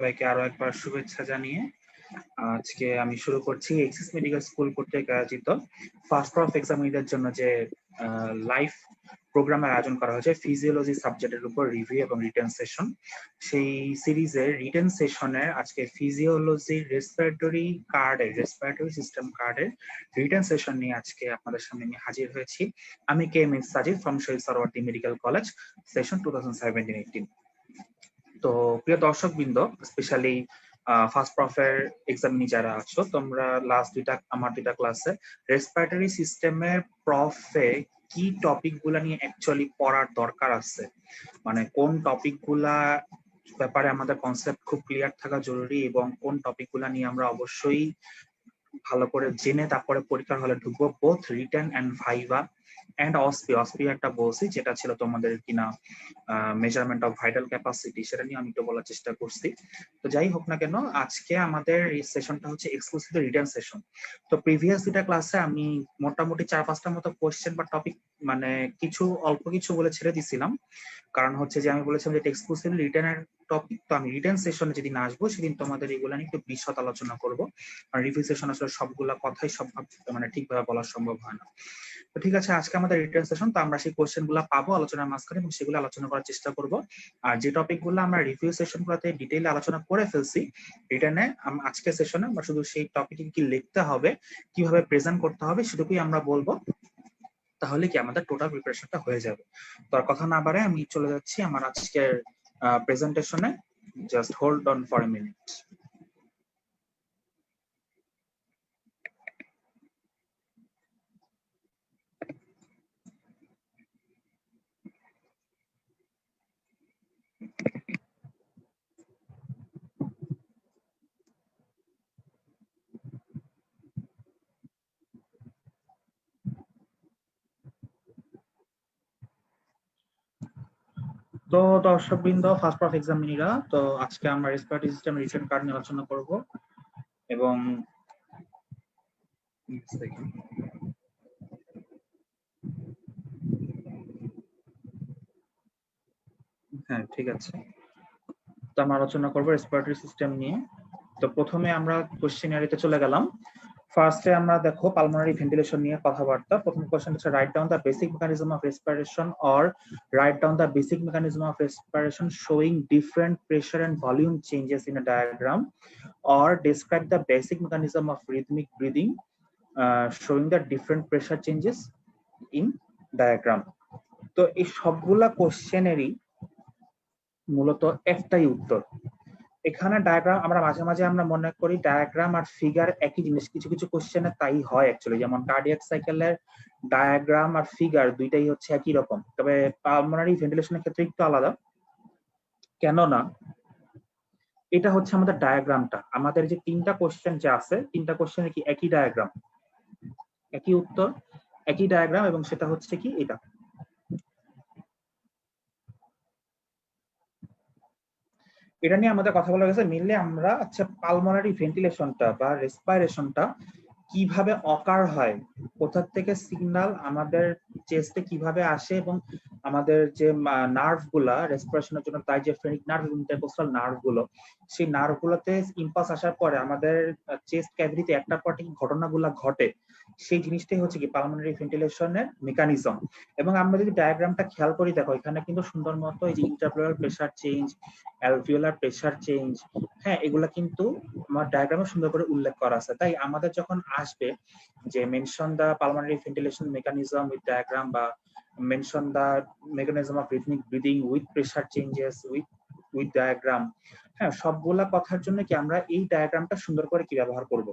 সবাইকে আরো একবার শুভেচ্ছা জানিয়ে আজকে আমি শুরু করছি এক্সিস মেডিকেল স্কুল কর্তৃক আয়োজিত ফার্স্ট অফ এক্সামিনারদের জন্য যে লাইভ প্রোগ্রামের আয়োজন করা হয়েছে ফিজিওলজি সাবজেক্টের উপর রিভিউ এবং রিটেন সেশন। সেই সিরিজের রিটেন সেশনের আজকে ফিজিওলজি রেসপিরেটরি সিস্টেম কার্ডের রিটেন সেশন নিয়ে আজকে আপনাদের সামনে আমি হাজির হয়েছি। আমি K M Sajid from Shahid Suhrawardy medical college, session 2017-18। তো প্রিয় দর্শকবৃন্দ, স্পেশালি ফার্স্ট প্রফের এক্সামিনি যারা আছো, তোমরা লাস্ট আমার দুইটা ক্লাসে রেসপিরেটরি সিস্টেমের প্রফে কি টপিক গুলা নিয়ে অ্যাকচুয়ালি পড়ার দরকার আছে, মানে কোন টপিক গুলা ব্যাপারে আমাদের কনসেপ্ট খুব ক্লিয়ার থাকা জরুরি এবং কোন টপিক গুলা নিয়ে আমরা অবশ্যই ভালো করে জেনে তারপরে পরীক্ষার হলে ঢুকবো, both written and viva and OSPE একটা বলছি, যেটা ছিল তোমাদের কিনা মেজারমেন্ট অফ ভাইটাল ক্যাপাসিটি, সেটা নিয়ে আমি একটু বলার চেষ্টা করছি। তো যাই হোক না কেন, আজকে আমাদের এই সেশনটা হচ্ছে এক্সক্লুসিভলি রিটেন সেশন। তো প্রিভিয়াস দুটা ক্লাসে আমি মোটামুটি 4-5টার মতো কোয়েশ্চেন বা টপিক মানে অল্প কিছু বলে ছেড়ে দিছিলাম, কারণ হচ্ছে যে আমি বলেছিলাম যে এক্সক্লুসিভলি রিটেনের টপিক। তো আমি রিটেন সেশনে যেদিন আসবো সেদিন তোমাদের এগুলো নিয়ে একটু বিশদ আলোচনা করবো, আর রিভিউ সেশন আসলে সবগুলা কথাই সব মানে ঠিকভাবে বলা সম্ভব হয় না। তো ঠিক আছে, আজকে আমাদের রিটেন সেশন, তো আমরা সেই কোশ্চেন গুলা পাবো আলোচনার মাঝখানে এবং সেগুলো আলোচনা করার চেষ্টা করব। আর যে টপিক গুলো আমরা রিভিউ সেশন গুলোতে ডিটেইলে আলোচনা করে ফেলছি, রিটেনে আজকে সেশনে আমরা শুধু সেই টপিকে কি লিখতে হবে, কিভাবে প্রেজেন্ট করতে হবে সেটুকুই আমরা বলবো, তাহলে কি আমাদের টোটাল প্রিপারেশনটা হয়ে যাবে। তো আর কথা না বাড়ায় আমি চলে যাচ্ছি আমার আজকের প্রেজেন্টেশনে। Just hold on for a minute. তো দর্শকবৃন্দ, ফার্স্ট অফ এক্সামিনিরা, তো আজকে আমরা রেসপিরেটরি সিস্টেম রিটেন কার্ড নিয়ে আলোচনা করব এবং হ্যাঁ ঠিক আছে, তো আমরা আলোচনা করবো রেসপিরেটরি সিস্টেম নিয়ে। তো প্রথমে আমরা কোশ্চেনারিতে চলে গেলাম। ফার্স্টে আমরা দেখো পালমোনারি ভেন্টিলেশন নিয়ে কথাবার্তা। প্রথম কোশ্চেন হচ্ছে write down the basic mechanism of respiration or write down the basic mechanism of respiration showing different pressure and volume changes in a diagram, or describe the basic mechanism of rhythmic breathing showing the different pressure changes in diagram. তো এই সবগুলা কোশ্চেনেরই মূলত একটাই উত্তর। এখানে diagram আমরা মাঝে মাঝে আমরা মনে করি ডায়াগ্রাম আর ফিগার একই জিনিস, কিছু কিছু কোশ্চেনে তাই হয় অ্যাকচুয়ালি, যেমন কার্ডিয়াক সাইকেলের ডায়াগ্রাম আর ফিগার দুইটাই হচ্ছে একই রকম, তবে পালমোনারি ভেন্টিলেশনের ক্ষেত্রে একটু আলাদা। কেননা এটা হচ্ছে আমাদের ডায়াগ্রামটা, আমাদের যে তিনটা কোশ্চেন যে আছে, তিনটা কোশ্চেনে কি একই ডায়াগ্রাম, একই উত্তর, একই ডায়াগ্রাম, এবং সেটা হচ্ছে কি এটা। এটা নিয়ে আমাদের কথা বলা গেছে মেইনলি আমরা আচ্ছা পালমোনারি ভেন্টিলেশনটা বা রেসপিরেশনটা কিভাবে অকার হয়, কোথা থেকে সিগন্যাল আমাদের চেস্টে কিভাবে আসে, এবং আমাদের যে নার্ভ গুলা রেসপিরেশনের জন্য ডাইজেফ্রেনিক নার্ভ এবং ইন্টারকোস্টাল নার্ভ গুলো, সেই নার্ভ গুলোতে ইম্পালস আসার পরে আমাদের চেস্ট ক্যাভিটিতে একটার পর একটা ঘটনাগুলা ঘটে, সেই জিনিসটাই হচ্ছে কি পালমোনারি ভেন্টিলেশনের মেকানিজম। এবং আমরা যদি ডায়াগ্রামটা খেয়াল করি, দেখো এখানে কিন্তু সুন্দর মতো এই যে interpleural pressure change, alveolar pressure change, হ্যাঁ এগুলা কিন্তু আমার ডায়াগ্রামে সুন্দর করে উল্লেখ করা আছে। তাই আমাদের যখন আসবে যে mention the pulmonary ventilation mechanism with diagram বা mention the mechanism of rhythmic breathing with pressure changes with diagram, হ্যাঁ সবগুলা কথার জন্য কি আমরা এই ডায়াগ্রামটা সুন্দর করে কি ব্যবহার করব,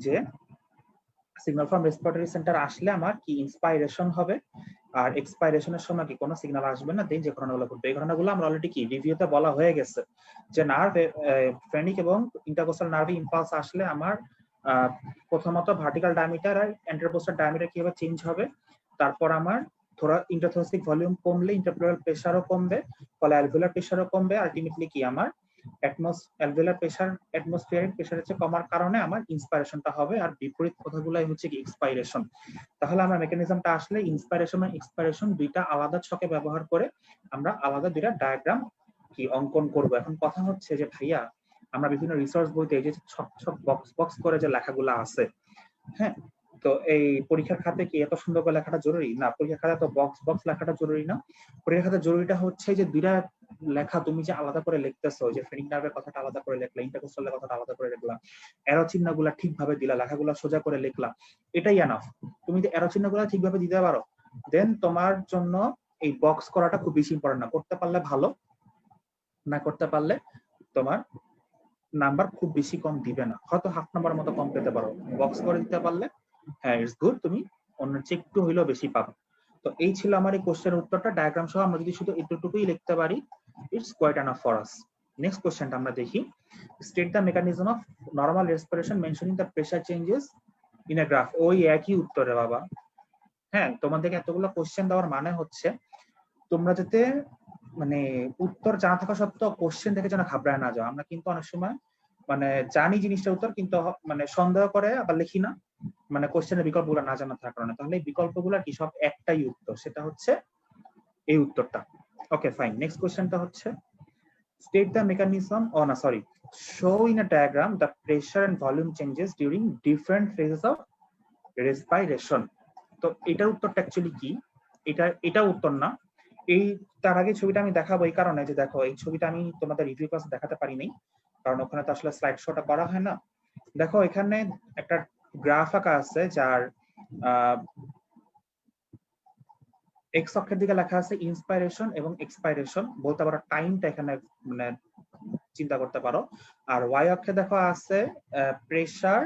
যে সিগন্যাল ফ্রম রেসপিরেটরি সেন্টার আসলে আমার কি ইন্সপাইরেশন হবে, আর এক্সপাইরেশনের সময় কি কোনো সিগন্যাল আসবে না, দেন যে ঘটনাগুলো ঘটবে। এই ঘটনাগুলো আমরা অলরেডি কি রিভিউতে বলা হয়ে গেছে, যে নার্ভ ফ্রেনিক এবং ইন্টারকোস্টাল নার্ভে ইম্পালস আসলে আমার প্রথমত ভার্টিক্যাল ডায়ামিটার আর এন্টারকোস্টাল ডায়ামিটার কিভাবে চেঞ্জ হবে, তারপর আমার থোড়া ইন্টারথোরাসিক ভলিউম কমলে ইন্টারপ্লেউরাল প্রেসারও কমবে, ফলে অ্যালভিওলার প্রেসারও কমবে, আলটিমেটলি কি আমার অ্যালভিওলার প্রেসার অ্যাটমসফিয়ারিক প্রেসারের চেয়ে কমার কারণে আমার ইন্সপাইরেশনটা হবে, আর বিপরীত কথাগুলাই হচ্ছে কি এক্সপাইরেশন। তাহলে আমার মেকানিজমটা আসলে ইন্সপাইরেশন আর এক্সপাইরেশন দুইটা আলাদা ছকে ব্যবহার করে আমরা আলাদা দুইটা ডায়াগ্রাম কি অঙ্কন করব। এখন কথা হচ্ছে যে ভাইয়া আমরা বিভিন্ন রিসার্চ বইতে এই যে ছক বক্স বক্স করে যে লেখাগুলো আছে, হ্যাঁ, তো এই পরীক্ষার খাতে কি এত সুন্দর করে লেখাটা জরুরি না? পরীক্ষার খাতে তো বক্স বক্স লেখাটা জরুরি না। পরীক্ষার খাতে জরুরিটা হচ্ছে যে দুইটা লেখা তুমি যে আলাদা করে লিখতেছো, যে ফেনিক নার্ভের কথাটা আলাদা করে লিখলা, ইন্টারকোস্টালের কথাটা আলাদা করে লিখলা, এরো চিহ্নগুলো ঠিকভাবে দিলা, লেখাগুলো সোজা করে লিখলা, এটাই এনাফ। তুমি যদি এরো চিহ্নগুলো ঠিকভাবে দিতে পারো, দেন তোমার জন্য এই বক্স করাটা খুব বেশি ইম্পর্টেন্ট না। করতে পারলে ভালো, না করতে পারলে তোমার নাম্বার খুব বেশি কম দিবে না, হয়তো হাফ নাম্বার মতো কম পেতে পারো। বক্স করে দিতে পারলে হ্যাঁ ইটস গুড, তুমি অন্য চেয়ে একটু হইলেও বেশি পাবে। তো এই ছিল আমার এই কোশ্চেনের উত্তরটা। ডায়াগ্রাম সহ আমরা যদি শুধু এতটুকুই লিখতে পারি, it's quite enough for us. Next কোশ্চেনটা আমরা দেখি। State the mechanism of normal respiration mentioning the pressure changes in a graph. ওই একই উত্তরে বাবা। হ্যাঁ, তোমাদেরকে এতগুলো কোশ্চেন দেওয়ার মানে হচ্ছে তোমরা যাতে মানে উত্তর জানা থাকা সত্ত্বেও কোশ্চেন দেখে যেন ঘাবড়ায় না যাও। আমরা কিন্তু অনেক সময় মানে জানি জিনিসটা উত্তর, কিন্তু মানে সন্দেহ করে আবার লিখি না, মানে কোশ্চেনের বিকল্পগুলো না জানা থাকার কারণে। তাহলে এই বিকল্পগুলো কি সব একটাই উত্তর, সেটা হচ্ছে এই উত্তরটা। ওকে ফাইন, নেক্সট কোশ্চেনটা হচ্ছে স্টেট দ্য মেকানিজম, ও না sorry, show in a diagram the pressure and volume changes during different phases of respiration. তো এটার উত্তরটা অ্যাকচুয়ালি কি? এটা উত্তর না। এই তার আগে ছবিটা আমি দেখাবো এই কারণে যে দেখো এই ছবিটা আমি তোমাদের রিভিউ ক্লাসে দেখাতে পারি নাই, কারণ ওখানে তো আসলে স্লাইড শোটা করা হয় না। দেখো এখানে একটা গ্রাফ আঁকা আছে যার এক্স অক্ষের দিকে লেখা আছে ইন্সপাইরেশন এবং এক্সপাইরেশন, বলতে পারো টাইমটা এখানে মানে চিন্তা করতে পারো। আর ওয়াই অক্ষে দেখো আছে প্রেসার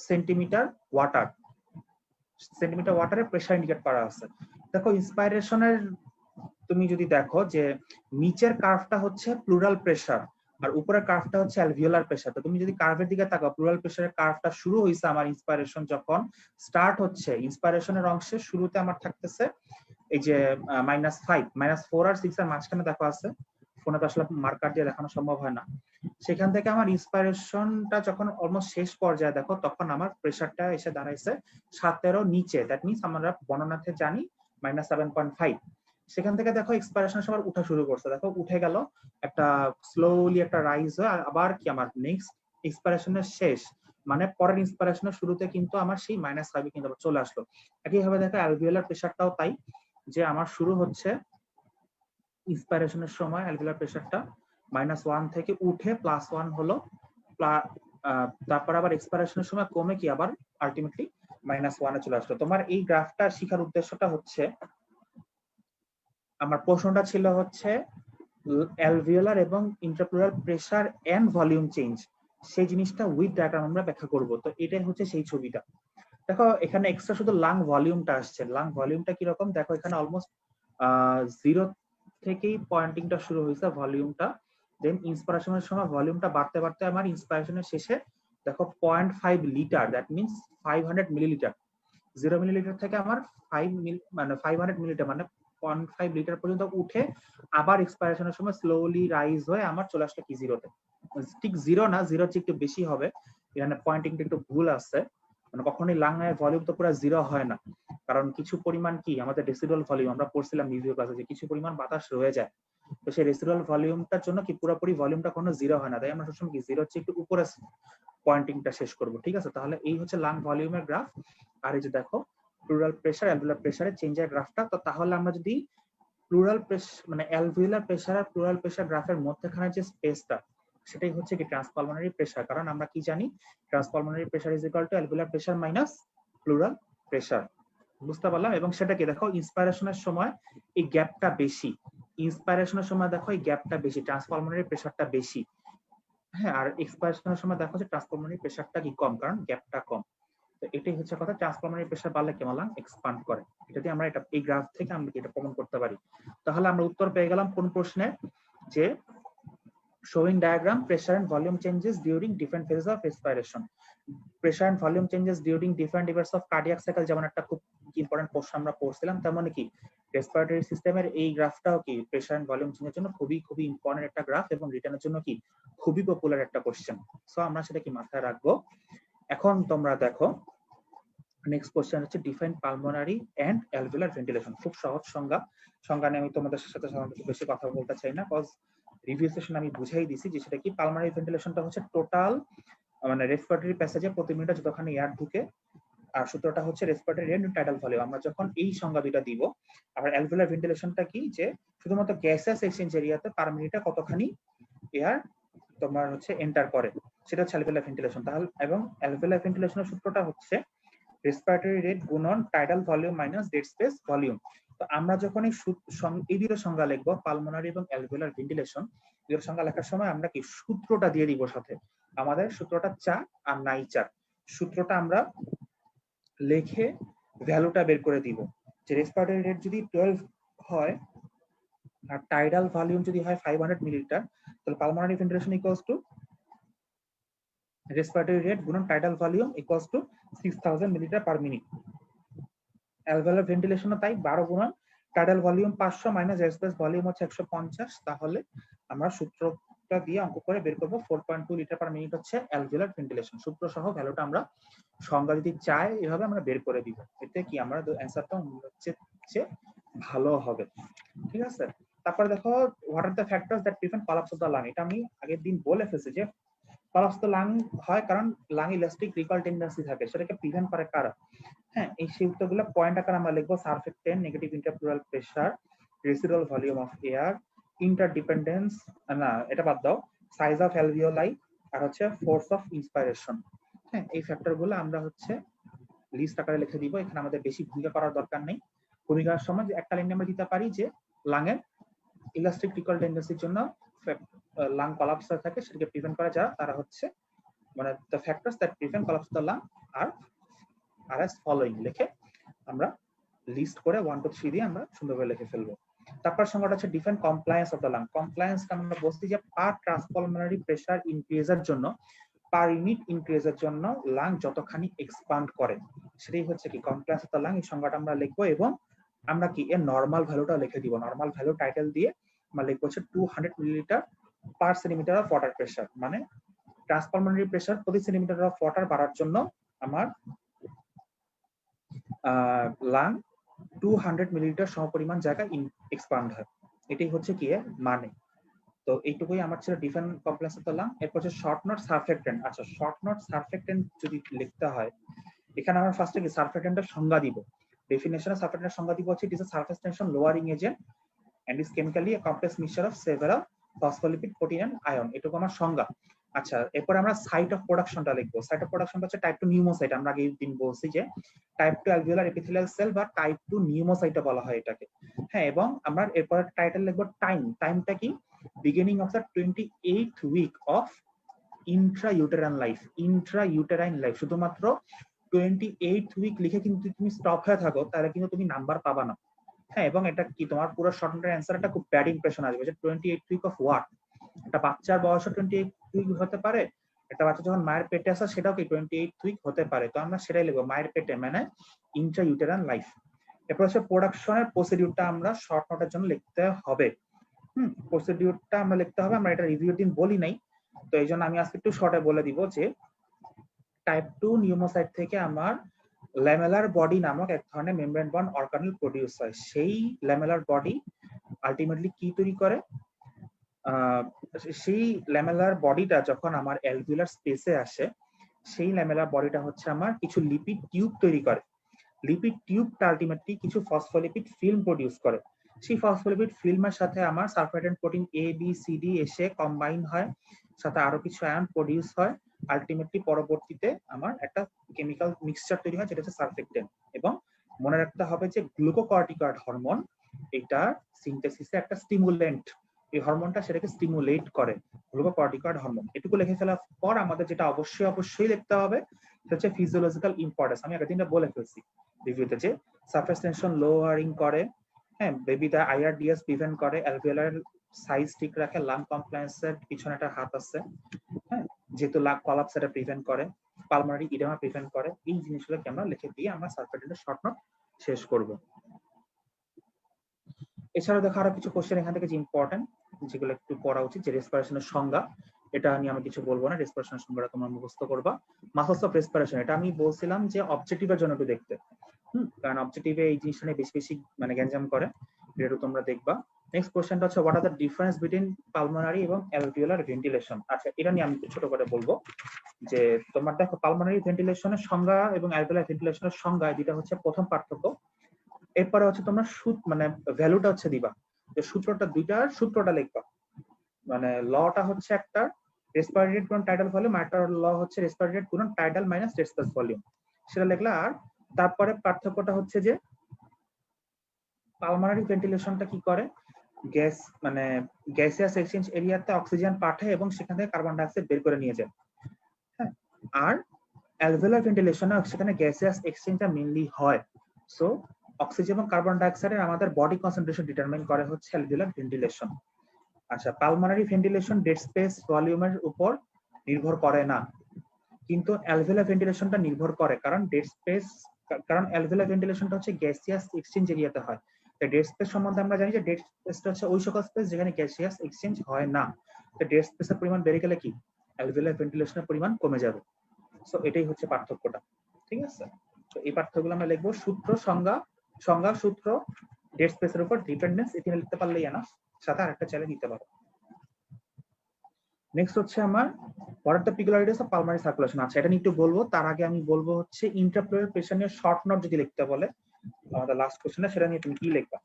সেন্টিমিটার ওয়াটার, সেন্টিমিটার ওয়াটারে প্রেসার ইন্ডিকেট করা আছে। দেখো ইন্সপাইরেশনের তুমি যদি দেখো যে নিচের কার্ভটা হচ্ছে প্লুরাল প্রেসার আর উপরের কার্ভটা হচ্ছে অ্যালভিওলার প্রেসার। তো তুমি যদি কার্ভের দিকে তাকাও, প্লুরাল প্রেসারের কার্ভটা শুরু হইছে আমার ইন্সপাইরেশন যখন স্টার্ট হচ্ছে, ইন্সপাইরেশনের অংশে শুরুতে আমার থাকতেছে এই যে -5, -4 আর 6 এর মাঝখানে দেখো আছে, ফোনে তো আসলে মার্কার দিয়ে দেখানো সম্ভব হয় না। সেখান থেকে আমার ইন্সপাইরেশনটা যখন অলমোস্ট শেষ পর্যায়ে দেখো, তখন আমার প্রেসারটা এসে দাঁড়াইছে 7-এরও নিচে। দ্যাট মিনস আমরা বর্ণনাতে জানি -7.5। সেখান থেকে দেখো এক্সপাইরেশনের সময় উঠা শুরু করছে, দেখো উঠে গেল একটা স্লোলি একটা রাইজ হয়, আর আবার কি আমার নেক্সট এক্সপাইরেশনের শেষ মানে পরের ইন্সপাইরেশনের শুরুতে কিন্তু আমার সেই -5 কিন্তু আবার চলে আসলো। একইভাবে দেখো অ্যালভিওলার প্রেসারটাও তাই, যে আমার শুরু হচ্ছে ইন্সপাইরেশনের সময় অ্যালভিওলার প্রেসারটা -1 থেকে উঠে +1 হলো, তারপর আবার এক্সপাইরেশনের সময় কমে কি আবার আলটিমেটলি -1 এ চলে আসলো। তোমার এই গ্রাফটা শেখার উদ্দেশ্যটা হচ্ছে, আমার প্রশ্নটা ছিল হচ্ছে অ্যালভিওলার এবং ইন্ট্রাপ্লুরাল প্রেসার এন্ড ভলিউম চেঞ্জ, সেই জিনিসটা উইথ ডায়াগ্রাম আমরা ব্যাখ্যা করব। তো এটাই হচ্ছে সেই ছবিটা। দেখো এখানে এক্সট্রা শুধু লাং ভলিউমটা আসছে। লাং ভলিউমটা কিরকম দেখো, এখানে অলমোস্ট 0 থেকেই পয়েন্টিংটা শুরু হয়েছে ভলিউমটা, দেন ইন্সপাইরেশনের সময় ভলিউমটা বাড়তে বাড়তে আমার ইন্সপাইরেশনের শেষে দেখো 0.5 litre, that means 500 millilitre. 0 millilitre থেকে আমার 500 মিলিলিটার মানে 0.5 লিটার পর্যন্ত উঠে আবার এক্সপাইরেশনের সময় স্লোলি রাইজ হয়ে আমার চলে আসলো কি 0-তে। ঠিক 0 না, 0 চেয়ে একটু বেশি হবে, এখানে পয়েন্টিংটা একটু ভুল আছে। মানে কখনোই লাংয়ের ভলিউম তো পুরো 0 হয় না, কারণ কিছু পরিমাণ কি আমাদের রেসিডুয়াল ভলিউম, আমরা পড়ছিলাম রিভিউ ক্লাসে যে কিছু পরিমাণ বাতাস রয়ে যায়, তো সেই রেসিডুয়াল ভলিউমটার জন্য কি পুরোপুরি ভলিউমটা কোনো 0 হয় না, তাই আমরা সবসময় কি 0 চেয়ে একটু উপরে পয়েন্টিংটা শেষ করব। ঠিক আছে, তাহলে এই হচ্ছে লাং ভলিউমের গ্রাফ। আর এই যে দেখো প্লুরাল প্রেসার অ্যালভিওলার প্রেসারের চেঞ্জের গ্রাফটা। তো তাহলে আমরা যদি প্লুরাল প্রেসার মানে অ্যালভিওলার প্রেসার আর প্লুরাল প্রেসার গ্রাফের মধ্যখানে যে স্পেসটা, সেটাই হচ্ছে কি ট্রান্সপালমোনারি প্রেসার। কারণ আমরা কি জানি, transpulmonary pressure is equal to alveolar pressure minus pleural pressure. বুঝতে পারলাম। এবং সেটা কি দেখো ইন্সপাইরেশনের সময় এই গ্যাপটা বেশি, ইন্সপাইরেশনের সময় দেখো এই গ্যাপটা বেশি, ট্রান্সপালমোনারি প্রেসারটা বেশি। হ্যাঁ, আর এক্সপাইরেশনের সময় দেখো যে ট্রান্সপালমোনারি প্রেসারটা কি কম, কারণ গ্যাপটা কম। তো এটাই হচ্ছে কথা, ট্রান্সপালমোনারি প্রেসার বাড়লে কেমন লাং এক্সপান্ড করে। এটা দিয়ে আমরা এটা এই গ্রাফ থেকে আমরা এটা প্রমাণ করতে পারি। তাহলে আমরা উত্তর পেয়ে গেলাম কোন প্রশ্নে, যে showing diagram pressure and volume changes during different phases of respiration. Pressure and volume changes during different events of cardiac cycle, যেমন একটা খুব ইম্পর্টেন্ট প্রশ্ন আমরা পড়ছিলাম, তেমন কি রেসপিরেটরি সিস্টেমের এই গ্রাফটাও কি প্রেসার এন্ড ভলিউম চেঞ্জের জন্য খুবই খুবই ইম্পর্টেন্ট একটা গ্রাফ এবং রিটার্নের জন্য কি খুবই পপুলার একটা কোশ্চেন। সো আমরা সেটা কি মাথায় রাখবো। এখন তোমরা দেখো নেক্সট কোশ্চেন হচ্ছে define pulmonary and alveolar ventilation. খুব সহজ সংজ্ঞা নিয়ে আমি তোমাদের সাথে সাধারণত বেশি কথা বলতে চাই না, কজ রিভিউ সেশন আমি বুঝাই দিছি যে সেটা কি পালমারি ভেন্টিলেশনটা হচ্ছে টোটাল মানে রেসপিরেটরি প্যাসেজে প্রতি মিনিটে যতখানি এয়ার ঢুকে, আর সূত্রটা হচ্ছে রেসপিরেটরি রেট টাইডাল ভলিউম। আমরা যখন এই সংজ্ঞা দুইটা দিব, আবার অ্যালভিওলার ভেন্টিলেশনটা কি যে শুধুমাত্র গ্যাসেস এক্সচেঞ্জ এরিয়াতে পার মিনিটে কতখানি এয়ার তোমার হচ্ছে এন্টার করে, সেটা হচ্ছে অ্যালভিওলার ভেন্টিলেশন। তাহলে এবং অ্যালভিওলার ভেন্টিলেশনের সূত্রটা হচ্ছে রেসপিরেটরি রেট গুণন tidal volume minus dead space volume. তো আমরা যখন এই দুটো সংজ্ঞা লিখবো, পালমোনারি এবং অ্যালভিওলার ভেন্টিলেশন, দুটো সংজ্ঞা লেখার সময় আমরা কি সূত্রটা দিয়ে দিব সাথে। আমাদের সূত্রটা চা আর নাই চা, সূত্রটা আমরা লিখে ভ্যালুটা বের করে দিব যে রেসপিরেটরি রেট যদি 12 হয় আর টাইডাল ভলিউম যদি হয় 500 মিলিলিটার, তাহলে pulmonary ventilation equals to respiratory rate গুণন tidal volume equals to 6000 millilitre per minute. Alveolar ভেন্টিলেশনও তাই 12 গুণন tidal volume 500 minus air space volume হচ্ছে 150, তাহলে আমরা সূত্রটা দিয়ে অঙ্ক করে বের করব 4.2 লিটার পার মিনিট হচ্ছে অ্যালভিওলার ভেন্টিলেশন। সূত্র সহ ভ্যালুটা আমরা সংজ্ঞা যদি চাই এভাবে আমরা বের করে দিব, এতে কি আমরা অ্যানসারটা হচ্ছে ভালো হবে। ঠিক আছে, তারপর দেখো what are the factors that prevent collapse of the lung. এটা আমি আগের দিন বলে ফেলছি যে কলাপস অফ দ্য লাং হয় কারণ লাং ইলাস্টিক রিকল টেন্ডেন্সি থাকে, সেটাকে প্রিভেন্ট করে কারা। হ্যাঁ, এই সূত্রগুলো পয়েন্ট আকারে আমরা লিখবো surfactant, negative interpleural pressure, residual volume of air, interdependence, না এটা বাদ দাও, সাইজ অফ অ্যালভিওলাই, আর হচ্ছে ফোর্স অফ ইন্সপাইরেশন। হ্যাঁ, এই ফ্যাক্টরগুলো আমরা হচ্ছে লিস্ট আকারে লিখে দিব, এখানে আমাদের বেশি ভূমিকা করার দরকার নেই। ভূমিকার সময় যে একটা লাইনে আমরা দিতে পারি যে লাংয়ের ইলাস্টিক রিকল টেন্ডেন্সির জন্য লাং কলাপস থাকে, সেটাকে প্রিভেন্ট করা যায়, তারা হচ্ছে মানে the factors that prevent collapse of the lung আর as following লিখে আমরা লিস্ট করে 1 2 3 দিয়ে আমরা সুন্দরভাবে লিখে ফেলবো। তারপর সংজ্ঞাটা হচ্ছে different compliance of the lung. কমপ্লায়েন্সটা আমরা বলছি যে পার ট্রান্সপালমোনারি প্রেসার ইনক্রিজের জন্য, পার ইউনিট ইনক্রিজের জন্য লাং যতখানি এক্সপান্ড করে, সেটাই হচ্ছে কি কমপ্লায়েন্স অফ দ্য লাং। এই সংজ্ঞাটা আমরা লিখবো এবং আমরা কি এর নরমাল ভ্যালুটা লিখে দিব। নরমাল ভ্যালু টাইটেল দিয়ে আমরা লিখবো হচ্ছে 200 millilitre per centimetre of water pressure, মানে ট্রান্সপালমোনারি প্রেসার প্রতি সেন্টিমিটার অফ ওয়াটার বাড়ার জন্য আমার লাং 200 মিলিলিটার সমপরিমাণ জায়গা এক্সপান্ড হয়, এটাই হচ্ছে কি এর মানে। তো এইটুকুই আমার ছিল different complex of the lung. এরপর হচ্ছে শর্ট নোট সারফেক্টেন্ট। আচ্ছা, শর্ট নোট সারফেক্টেন্ট যদি লিখতে হয়, এখানে আমরা ফার্স্টে কি সারফেক্টেন্টের সংজ্ঞা দিব। ডেফিনেশনে সারফেক্টেন্টের সংজ্ঞা দিব হচ্ছে it is a surface tension lowering agent and is chemically a complex mixture of several phospholipid, protein and ion. এটুকু আমার সংজ্ঞা। আচ্ছা, এরপর আমরা সাইট অফ প্রোডাকশনটা লিখবো। সাইট অফ প্রোডাকশনটা হচ্ছে টাইপ 2 নিউমোসাইট। আমরা আগের দিন বলছি যে টাইপ 2 অ্যালভিওলার এপিথেলিয়াল সেল বা টাইপ 2 নিউমোসাইটও বলা হয় এটাকে। হ্যাঁ, এবং আমরা এরপর টাইটেল লিখবো টাইম। টাইমটা কি beginning of the 28th week of intrauterine life. Intrauterine life শুধুমাত্র 28th উইক লিখে কিন্তু তুমি স্টপ হয়ে থাকো, তাহলে কিন্তু তুমি নাম্বার পাবা না। হ্যাঁ, এবং এটা কি তোমার পুরো শর্ট নোটের অ্যানসারটা খুব ব্যাড ইমপ্রেশন আসবে যে 28th উইক অফ হোয়াট। একটা বাচ্চার বয়স 28 উইক হতে পারে, একটা বাচ্চা যখন মায়ের পেটে আসে সেটাও কি 28 উইক হতে পারে। তো আমরা সেটাই লিখবো মায়ের পেটে, মানে ইন্ট্রাইউটেরাইন লাইফ। এরপর হচ্ছে প্রোডাকশনের প্রসিডিউরটা আমরা শর্ট নোটের জন্য লিখতে হবে। প্রসিডিউরটা আমরা লিখতে হবে, আমরা এটা রিভিউর দিন বলি নাই, তো এই জন্য আমি আজকে একটু শর্টে বলে দিব যে টাইপ 2 নিউমোসাইট থেকে আমার ল্যামেলার বডি নামক এক ধরনের মেমব্রেন বন্ড অর্গানেল প্রডিউস হয়। সেই ল্যামেলার বডি আলটিমেটলি কি তৈরি করে, সেই ল্যামেলার বডিটা যখন আমার অ্যালভিওলার স্পেসে আসে, সেই ল্যামেলার বডিটা হচ্ছে আমার কিছু লিপিড টিউব তৈরি করে। লিপিড টিউবটা আলটিমেটলি কিছু ফসফোলিপিড ফিল্ম প্রডিউস করে। সেই ফসফোলিপিড ফিল্মের সাথে আমার surfactant protein A B C D এসে কম্বাইন হয়, সাথে আরো কিছু আয়ন প্রডিউস হয়। আলটিমেটলি পরবর্তীতে আমার একটা কেমিক্যাল মিক্সচার তৈরি হয় যেটা হচ্ছে সারফেক্টেন্ট। এবং মনে রাখতে হবে যে গ্লুকোকর্টিকয়েড হরমোন এটা সিনথেসিসে একটা স্টিমুলেন্ট, এই হরমোনটা সেটাকে স্টিমুলেট করে, গ্লুকোকর্টিকয়েড হরমোন। এটুকু লিখে ফেলার পর আমাদের যেটা অবশ্যই লিখতে হবে সেটা হচ্ছে ফিজিওলজিক্যাল ইম্পর্টেন্স। আমি আগের দিনটা বলে ফেলছি রিভিউতে যে সারফেস টেনশন লোয়ারিং করে, হ্যাঁ, বেবিটা আইআরডিএস প্রিভেন্ট করে, অ্যালভিওলার সাইজ ঠিক রাখে, লাং কমপ্লায়েন্সের পিছনে একটা হাত আছে, হ্যাঁ, যেহেতু লাং কলাপস এটা প্রিভেন্ট করে, পালমোনারি ইডেমা প্রিভেন্ট করে। এই জিনিসগুলোকে আমরা লিখে দিয়ে আমরা সারফেক্টেন্টের শর্ট নোট শেষ করব। এছাড়াও দেখো আরো কিছু কোশ্চেন এখান থেকে যে ইম্পর্টেন্ট, যেগুলো একটু পড়া উচিত, যে রেসপিরেশনের সংজ্ঞা, এটা নিয়ে আমি কিছু বলবো না, রেসপিরেশনের সংজ্ঞাটা তোমরা মুখস্থ করবা। মাসলস অফ রেসপিরেশন, এটা আমি বলছিলাম যে অবজেক্টিভের জন্য একটু দেখতে, কারণ অবজেক্টিভে এই জিনিসটা নিয়ে বেশি মানে গ্যাঞ্জাম করে, এটা তোমরা দেখবা। নেক্সট কোশ্চেনটা হচ্ছে what are the difference between pulmonary এবং অ্যালভিওলার ভেন্টিলেশন। আচ্ছা, এটা নিয়ে আমি একটু ছোট করে বলবো যে তোমার দেখো পালমোনারি ভেন্টিলেশনের সংজ্ঞা এবং অ্যালভিওলার ভেন্টিলেশনের সংজ্ঞা যেটা হচ্ছে প্রথম পার্থক্য। এরপরে হচ্ছে তোমরা মানে ভ্যালুটা হচ্ছে দিবা, যে সূত্রটা দুইটার সূত্রটা লিখবা। মানে লটা হচ্ছে একটা রেসপিরেটরি রেট গুণন টাইডাল ভলিউম, আর একটা ল হচ্ছে রেসপিরেটরি রেট গুণন tidal minus rate space volume, সেটা লিখলা। আর তারপরে পার্থক্যটা হচ্ছে যে পালমোনারি ভেন্টিলেশনটা কি করে, গ্যাস মানে গ্যাসিয়াস এক্সচেঞ্জ এরিয়াতে অক্সিজেন পাঠায় এবং সেখান থেকে কার্বন ডাই অক্সাইড বের করে নিয়ে যায়। হ্যাঁ, আর অ্যালভিওলার ভেন্টিলেশনে সেখানে গ্যাসিয়াস এক্সচেঞ্জটা মেইনলি হয়। সো অক্সিজেন এবং কার্বন ডাই অক্সাইডের আমাদের বডি কনসেন্ট্রেশন ডিটারমাইন করে হচ্ছে অ্যালভিওলার ভেন্টিলেশন। আচ্ছা, পালমোনারি ভেন্টিলেশন ডেড স্পেস ভলিউমের উপর নির্ভর করে না, কিন্তু অ্যালভিওলার ভেন্টিলেশনটা নির্ভর করে। কারণ অ্যালভিওলার ভেন্টিলেশনটা হচ্ছে গ্যাসিয়াস এক্সচেঞ্জ এরিয়াতে হয়। ডেড স্পেস সম্বন্ধে আমরা জানি যে ডেড স্পেসটা হচ্ছে ওই সকল স্পেস যেখানে গ্যাসিয়াস এক্সচেঞ্জ হয় না। তো ডেড স্পেসের পরিমাণ বেড়ে গেলে কি অ্যালভিওলার ভেন্টিলেশনের পরিমাণ কমে যাবে। সো এটাই হচ্ছে পার্থক্যটা। ঠিক আছে, তো এই পার্থক্যগুলো আমরা লিখবো। সূত্র, সংজ্ঞা সূত্র, ডেড স্পেসের উপর ডিপেন্ডেন্স, এখানে লিখতে পারলেই না, সাথে আরেকটা চাইলে দিতে পারো। নেক্সট হচ্ছে আমার what are the peculiarities of pulmonary circulation. আচ্ছা, এটা নিয়ে একটু বলবো, তার আগে আমি বলবো হচ্ছে ইন্টারপ্লেয়ার প্রেসার নিয়ে শর্ট নোট যদি লিখতে বলে আমাদের লাস্ট কোশ্চেনে, সেটা নিয়ে তুমি কি লিখবা?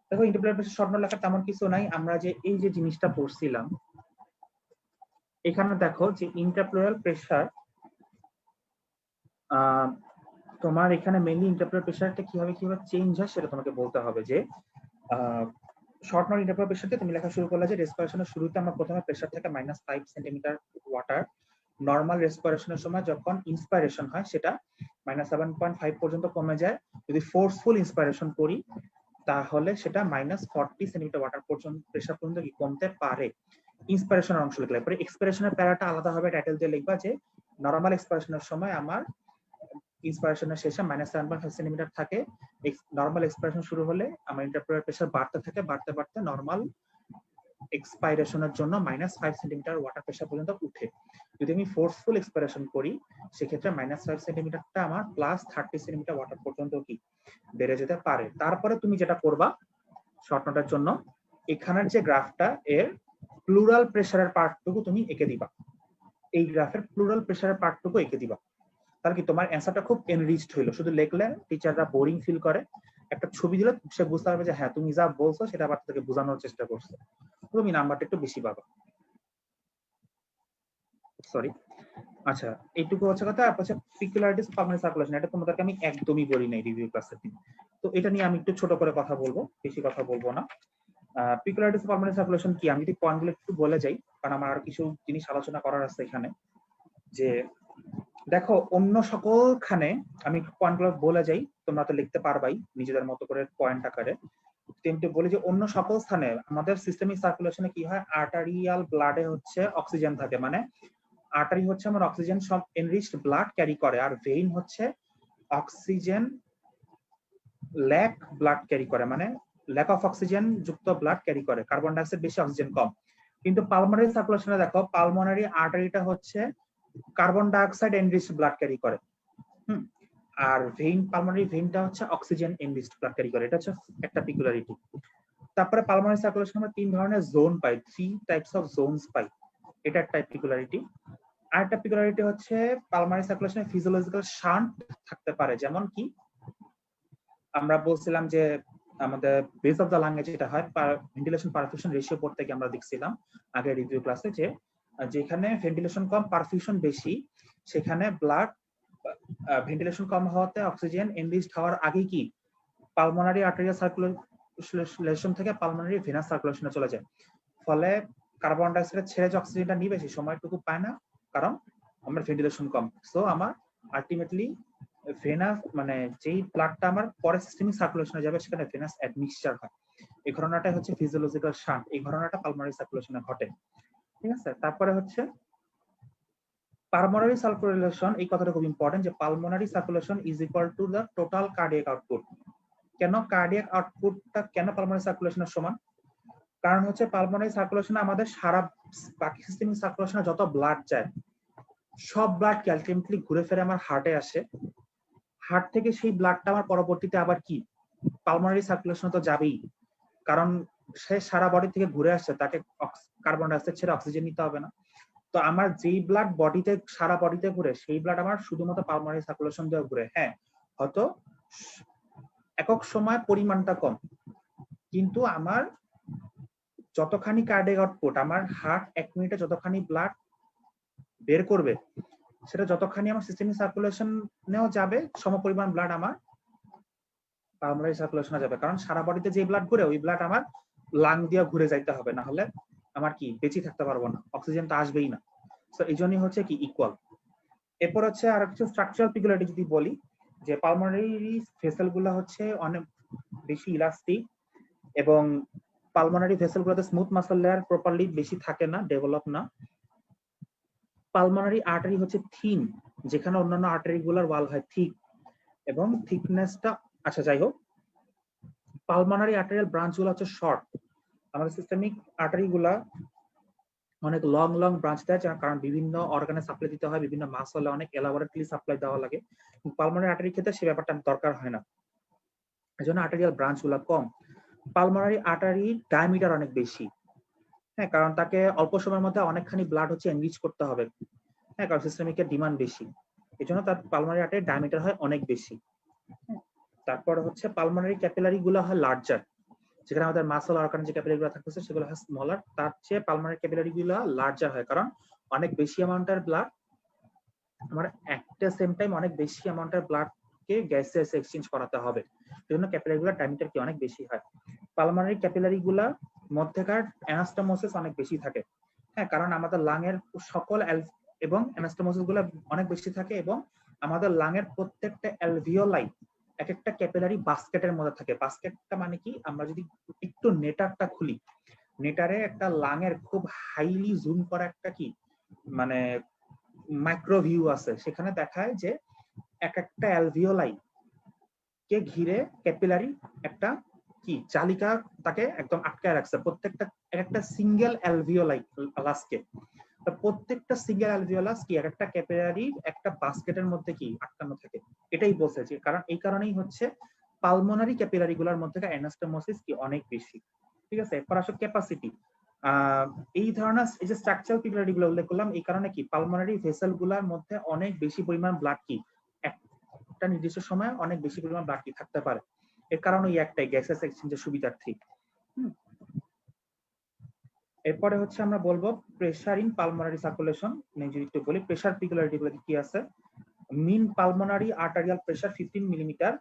দেখো, ইন্টারপ্লেয়ার প্রেসার শর্ট নোট লেখা তেমন কিছু নাই। আমরা যে এই যে জিনিসটা পড়ছিলাম এখানে দেখো যে ইন্টারপ্লেয়ার প্রেসার, তোমার এখানে মেইনলি ইন্টারপ্লেয়ার প্রেসারটা কিভাবে চেঞ্জ হয় সেটা তোমাকে বলতে হবে। যে শর্ট নোট ইন্টারপ্লেয়ার প্রেসারকে তুমি লেখা শুরু করলে যে রেসপিরেশনের শুরুতে আমরা প্রথমে প্রেসার থেকে -5 সেন্টিমিটার ওয়াটার, নর্মাল রেসপিরেশনের সময় যখন ইন্সপাইরেশন হয় সেটা -7.5 পর্যন্ত কমে যায়। যদি ফোর্সফুল ইন্সপাইরেশন করি তাহলে সেটা -40 সেন্টিমিটার ওয়াটার পর্যন্ত প্রেসার পর্যন্ত কি কমতে পারে। ইন্সপাইরেশনের অংশ লিখলে পরে এক্সপিরেশনের প্যারাটা আলাদা হবে, টাইটেল দিয়ে লিখবা যে নর্মাল এক্সপিরেশনের সময় আমার ইন্সপাইরেশনের শেষে -7.5 সেন্টিমিটার থাকে। নর্মাল এক্সপাইরেশন শুরু হলে আমার ইন্টারপ্লেয়ার প্রেসার বাড়তে থাকে, বাড়তে নর্মাল এক্সপাইরেশনের জন্য -5 সেন্টিমিটার ওয়াটার প্রেসার পর্যন্ত উঠে। যদি আমি ফোর্সফুল এক্সপাইরেশন করি সেক্ষেত্রে -5 সেন্টিমিটারটা আমার +30 সেন্টিমিটার ওয়াটার পর্যন্ত কি বেড়ে যেতে পারে। তারপরে তুমি যেটা করবা শর্ট নোটের জন্য, এখানের যে গ্রাফটা এর প্লুরাল প্রেসারের পার্টটুকু তুমি এঁকে দিবা। এই গ্রাফের প্লুরাল প্রেসারের পার্টটুকু এঁকে দিবা। তাহলে কি তোমার অ্যান্সারটা খুব এনরিচড হইলো। শুধু লিখলে টিচাররা বোরিং ফিল করে, একটা ছবি দিলে সে বুঝতে পারবে যে হ্যাঁ তুমি যা বলছো সেটা আবার তাকে বোঝানোর চেষ্টা করছো, তুমি নাম্বারটা একটু বেশি পাবা। সরি। আচ্ছা, এইটুকু হচ্ছে কথা। হচ্ছে পিকুলারিটিস অফ পালমোনারি সার্কুলেশন, এটা তোমাদেরকে আমি একদমই বলি নাই রিভিউ ক্লাসের দিন, তো এটা নিয়ে আমি একটু ছোট করে কথা বলবো, বেশি কথা বলবো না। পিকুলারিটিস অফ পালমোনারি সার্কুলেশন কি, আমি যদি পয়েন্টগুলো একটু বলে যাই, কারণ আমার আর কিছু জিনিস আলোচনা করার আছে এখানে। যে দেখো, অন্য সকলখানে আমি পয়েন্টগুলো বলে যাই, তোমরা তো লিখতে পারবাই নিজেদের মতো করে পয়েন্ট আকারে। কিন্তু বলি যে অন্য সকল স্থানে আমাদের সিস্টেমিক সার্কুলেশনে কি হয়, আর্টারিয়াল ব্লাডে হচ্ছে অক্সিজেন থাকে, মানে আর্টারি হচ্ছে আমার অক্সিজেন সব এনরিচড ব্লাড ক্যারি করে, আর ভেইন হচ্ছে অক্সিজেন ল্যাক ব্লাড ক্যারি করে, মানে ল্যাক অফ অক্সিজেন যুক্ত ব্লাড ক্যারি করে, কার্বন ডাই অক্সাইড বেশি অক্সিজেন কম। কিন্তু পালমোনারি সার্কুলেশনে দেখো, পালমোনারি আর্টারিটা হচ্ছে carbon die oxide enriched blood carry করে, আর ভেইন, পালমোনারি ভেইনটা হচ্ছে অক্সিজেন এনরিচড ব্লাড ক্যারি করে। এটা হচ্ছে একটা পিকুলারিটি। তারপরে পালমোনারি সার্কুলেশন আমরা 3 ধরনের জোন পাই, 3 টাইপস অফ জোনস পাই, এটা একটা পিকুলারিটি। আরেকটা পিকুলারিটি হচ্ছে পালমোনারি সার্কুলেশনে ফিজিওলজিক্যাল শান্ট থাকতে পারে। যেমন কি আমরা বলছিলাম যে আমাদের বেস অফ দ্য লাং যেটা হয়, ভেন্টিলেশন পারফিউশন রেশিও পড়তে গিয়ে আমরা দেখছিলাম আগে রিভিউ ক্লাসে, যে যেখানে ভেন্টিলেশন কম পারফিউশন বেশি, সেখানে ব্লাড ভেন্টিলেশন কম হওয়াতে অক্সিজেন এনরিচড হওয়ার আগে কি পালমোনারি আর্টেরিয়াল সার্কুলেশন থেকে পালমোনারি ভেনাস সার্কুলেশনে চলে যায়। ফলে কার্বন ডাই অক্সাইড ছেড়ে যে অক্সিজেনটা নিবে সেই সময়টুকু পায় না, কারণ আমার ভেন্টিলেশন কম। সো আমার আলটিমেটলি ভেনাস, মানে যেই ব্লাডটা আমার পরে সিস্টেমিক সার্কুলেশনে যাবে সেখানে ভেনাস অ্যাডমিক্সচার হয়। এই ঘটনাটাই হচ্ছে ফিজিওলজিক্যাল শান্ট। এই ঘটনাটা পালমোনারি সার্কুলেশনে ঘটে। ঠিক আছে, তারপরে হচ্ছে পালমোনারি সার্কুলেশন। এই কথাটা খুব ইম্পর্টেন্ট, যে pulmonary circulation is equal to the total cardiac output. কেন কার্ডিয়াক আউটপুটটা কেন পালমোনারি সার্কুলেশনের সমান? কারণ হচ্ছে পালমোনারি সার্কুলেশনে আমাদের সারা বাকি সিস্টেমিক সার্কুলেশনে যত ব্লাড যায় সব ব্লাড কি আলটিমেটলি ঘুরে ফিরে আমার হার্টে আসে। হার্ট থেকে সেই ব্লাডটা আমার পরবর্তীতে আবার কি পালমোনারি সার্কুলেশনে তো যাবেই, কারণ সে সারা বডি থেকে ঘুরে আসছে, তাকে কার্বন ডাইঅক্সাইড ছেড়ে অক্সিজেন নিতে হবে না। তো আমার যেই ব্লাড বডিতে সারা বডিতে ঘুরে সেই ব্লাড আমার শুধুমাত্র পালমোনারি সার্কুলেশন দিয়ে ঘুরে। হ্যাঁ, হয়তো একক সময় পরিমাণটা কম, কিন্তু আমার যতখানি কার্ডিয়াক আউটপুট, আমার হার্ট 1 মিনিটে যতখানি ব্লাড বের করবে সেটা যতখানি আমার সিস্টেমিক সার্কুলেশনেও যাবে, সমপরিমাণ ব্লাড আমার পালমোনারি সার্কুলেশনে যাবে। কারণ সারা বডিতে যে ব্লাড ঘুরে ওই ব্লাড আমার লাং দিয়ে ঘুরে যাইতে হবে, না হলে আমার কি বেঁচে থাকতে পারবো না, অক্সিজেনটা আসবেই না। তো এই জন্যই হচ্ছে কি ইকুয়াল। এরপর হচ্ছে আর কিছু স্ট্রাকচারাল পিকুলারিটি যদি বলি, যে পালমোনারি ভেসেল গুলো হচ্ছে অনেক বেশি ইলাস্টিক, এবং পালমোনারি ভেসেল গুলোতে স্মুথ মাসল লেয়ার প্রপারলি বেশি থাকে না, ডেভেলপ না। পালমোনারি আর্টারি হচ্ছে থিন, যেখানে অন্যান্য আর্টারি গুলার ওয়াল হয় থিক, এবং থিকনেসটা, আচ্ছা যাই হোক, পালমোনারি আর্টারিয়াল ব্রাঞ্চ গুলো হচ্ছে শর্ট। আমাদের সিস্টেমিক আর্টারি গুলা অনেক লং লং ব্রাঞ্চ দেয়, কারণ বিভিন্ন অর্গানে সাপ্লাই দিতে হয়, বিভিন্ন মাসলে অনেক এলাবোরেটলি সাপ্লাই দেওয়া লাগে। পালমোনারি আর্টারির ক্ষেত্রে সে ব্যাপারটা দরকার হয় না, এই জন্য আর্টারিয়াল ব্রাঞ্চ গুলা কম। পালমোনারি আর্টারির ডায়ামিটার অনেক বেশি, হ্যাঁ, কারণ তাকে অল্প সময়ের মধ্যে অনেকখানি ব্লাড হচ্ছে এনরিচ করতে হবে, হ্যাঁ, কারণ সিস্টেমিকের ডিমান্ড বেশি, এই জন্য তার পালমোনারি আর্টারির ডায়ামিটার হয় অনেক বেশি। তারপর হচ্ছে পালমোনারি ক্যাপিলারি গুলো হয় লার্জার, যেখানে আমাদের মাসল অর্গান যে ক্যাপিলারি গুলো থাকতেছে সেগুলো হয় স্মলার, তার চেয়ে পালমোনারি ক্যাপিলারি গুলো লার্জার হয়, কারণ অনেক বেশি অ্যামাউন্টের ব্লাড আমার একটা সেম টাইম অনেক বেশি অ্যামাউন্টের ব্লাড কে গ্যাসেস এক্সচেঞ্জ করাতে হবে, সেজন্য ক্যাপিলারি গুলো ডায়ামিটার কি অনেক বেশি হয়। পালমোনারি ক্যাপিলারি গুলা মধ্যেকার অ্যানাস্টোমোসিস অনেক বেশি থাকে, হ্যাঁ, কারণ আমাদের লাং এর সকল এবং অ্যানাস্টোমোসিস গুলো অনেক বেশি থাকে, এবং আমাদের লাং এর প্রত্যেকটা অ্যালভিওলাই এক একটা ক্যাপিলারি বাস্কেটের মধ্যে থাকে। বাস্কেটটা মানে কি, আমরা যদি একটু নেটারটা খুলি, নেটারে একটা লাং এর খুব হাইলি জুম করা একটা কি মানে মাইক্রো ভিউ আছে, সেখানে দেখায় যে এক একটা অ্যালভিওলাই কে ঘিরে ক্যাপিলারি একটা কি জালিকা তাকে একদম আটকায় রাখছে, প্রত্যেকটা একটা সিঙ্গেল অ্যালভিওলাসকে। প্রত্যেকটা সিঙ্গেল অ্যালভিওলাস কি একটা ক্যাপিলারির একটা বাস্কেটের মধ্যে কি আটকানো থাকে, এটাই বলছে। কারণ এই কারণেই হচ্ছে পালমোনারি ক্যাপিলারি গুলোর মধ্যে অ্যানাস্টোমোসিস কি অনেক বেশি। ঠিক আছে, এরপর আসো ক্যাপাসিটি। এই ধরনের এই যে স্ট্রাকচারাল পিকুলারিটি গুলো উল্লেখ করলাম, এই কারণে কি পালমোনারি ভেসেল গুলার মধ্যে অনেক বেশি পরিমাণ ব্লাড কি একটা নির্দিষ্ট সময় অনেক বেশি পরিমাণ ব্লাড কি থাকতে পারে, এর কারণ ওই একটাই, গ্যাসেস এক্সচেঞ্জের সুবিধার্থে। এরপরে হচ্ছে আমরা বলবো প্রেসার ইন পালমোনারি সার্কুলেশন। যদি একটু বলি প্রেসার পিকুলারিটি গুলো কি আছে। Mean pulmonary arterial pressure 15 millimetre,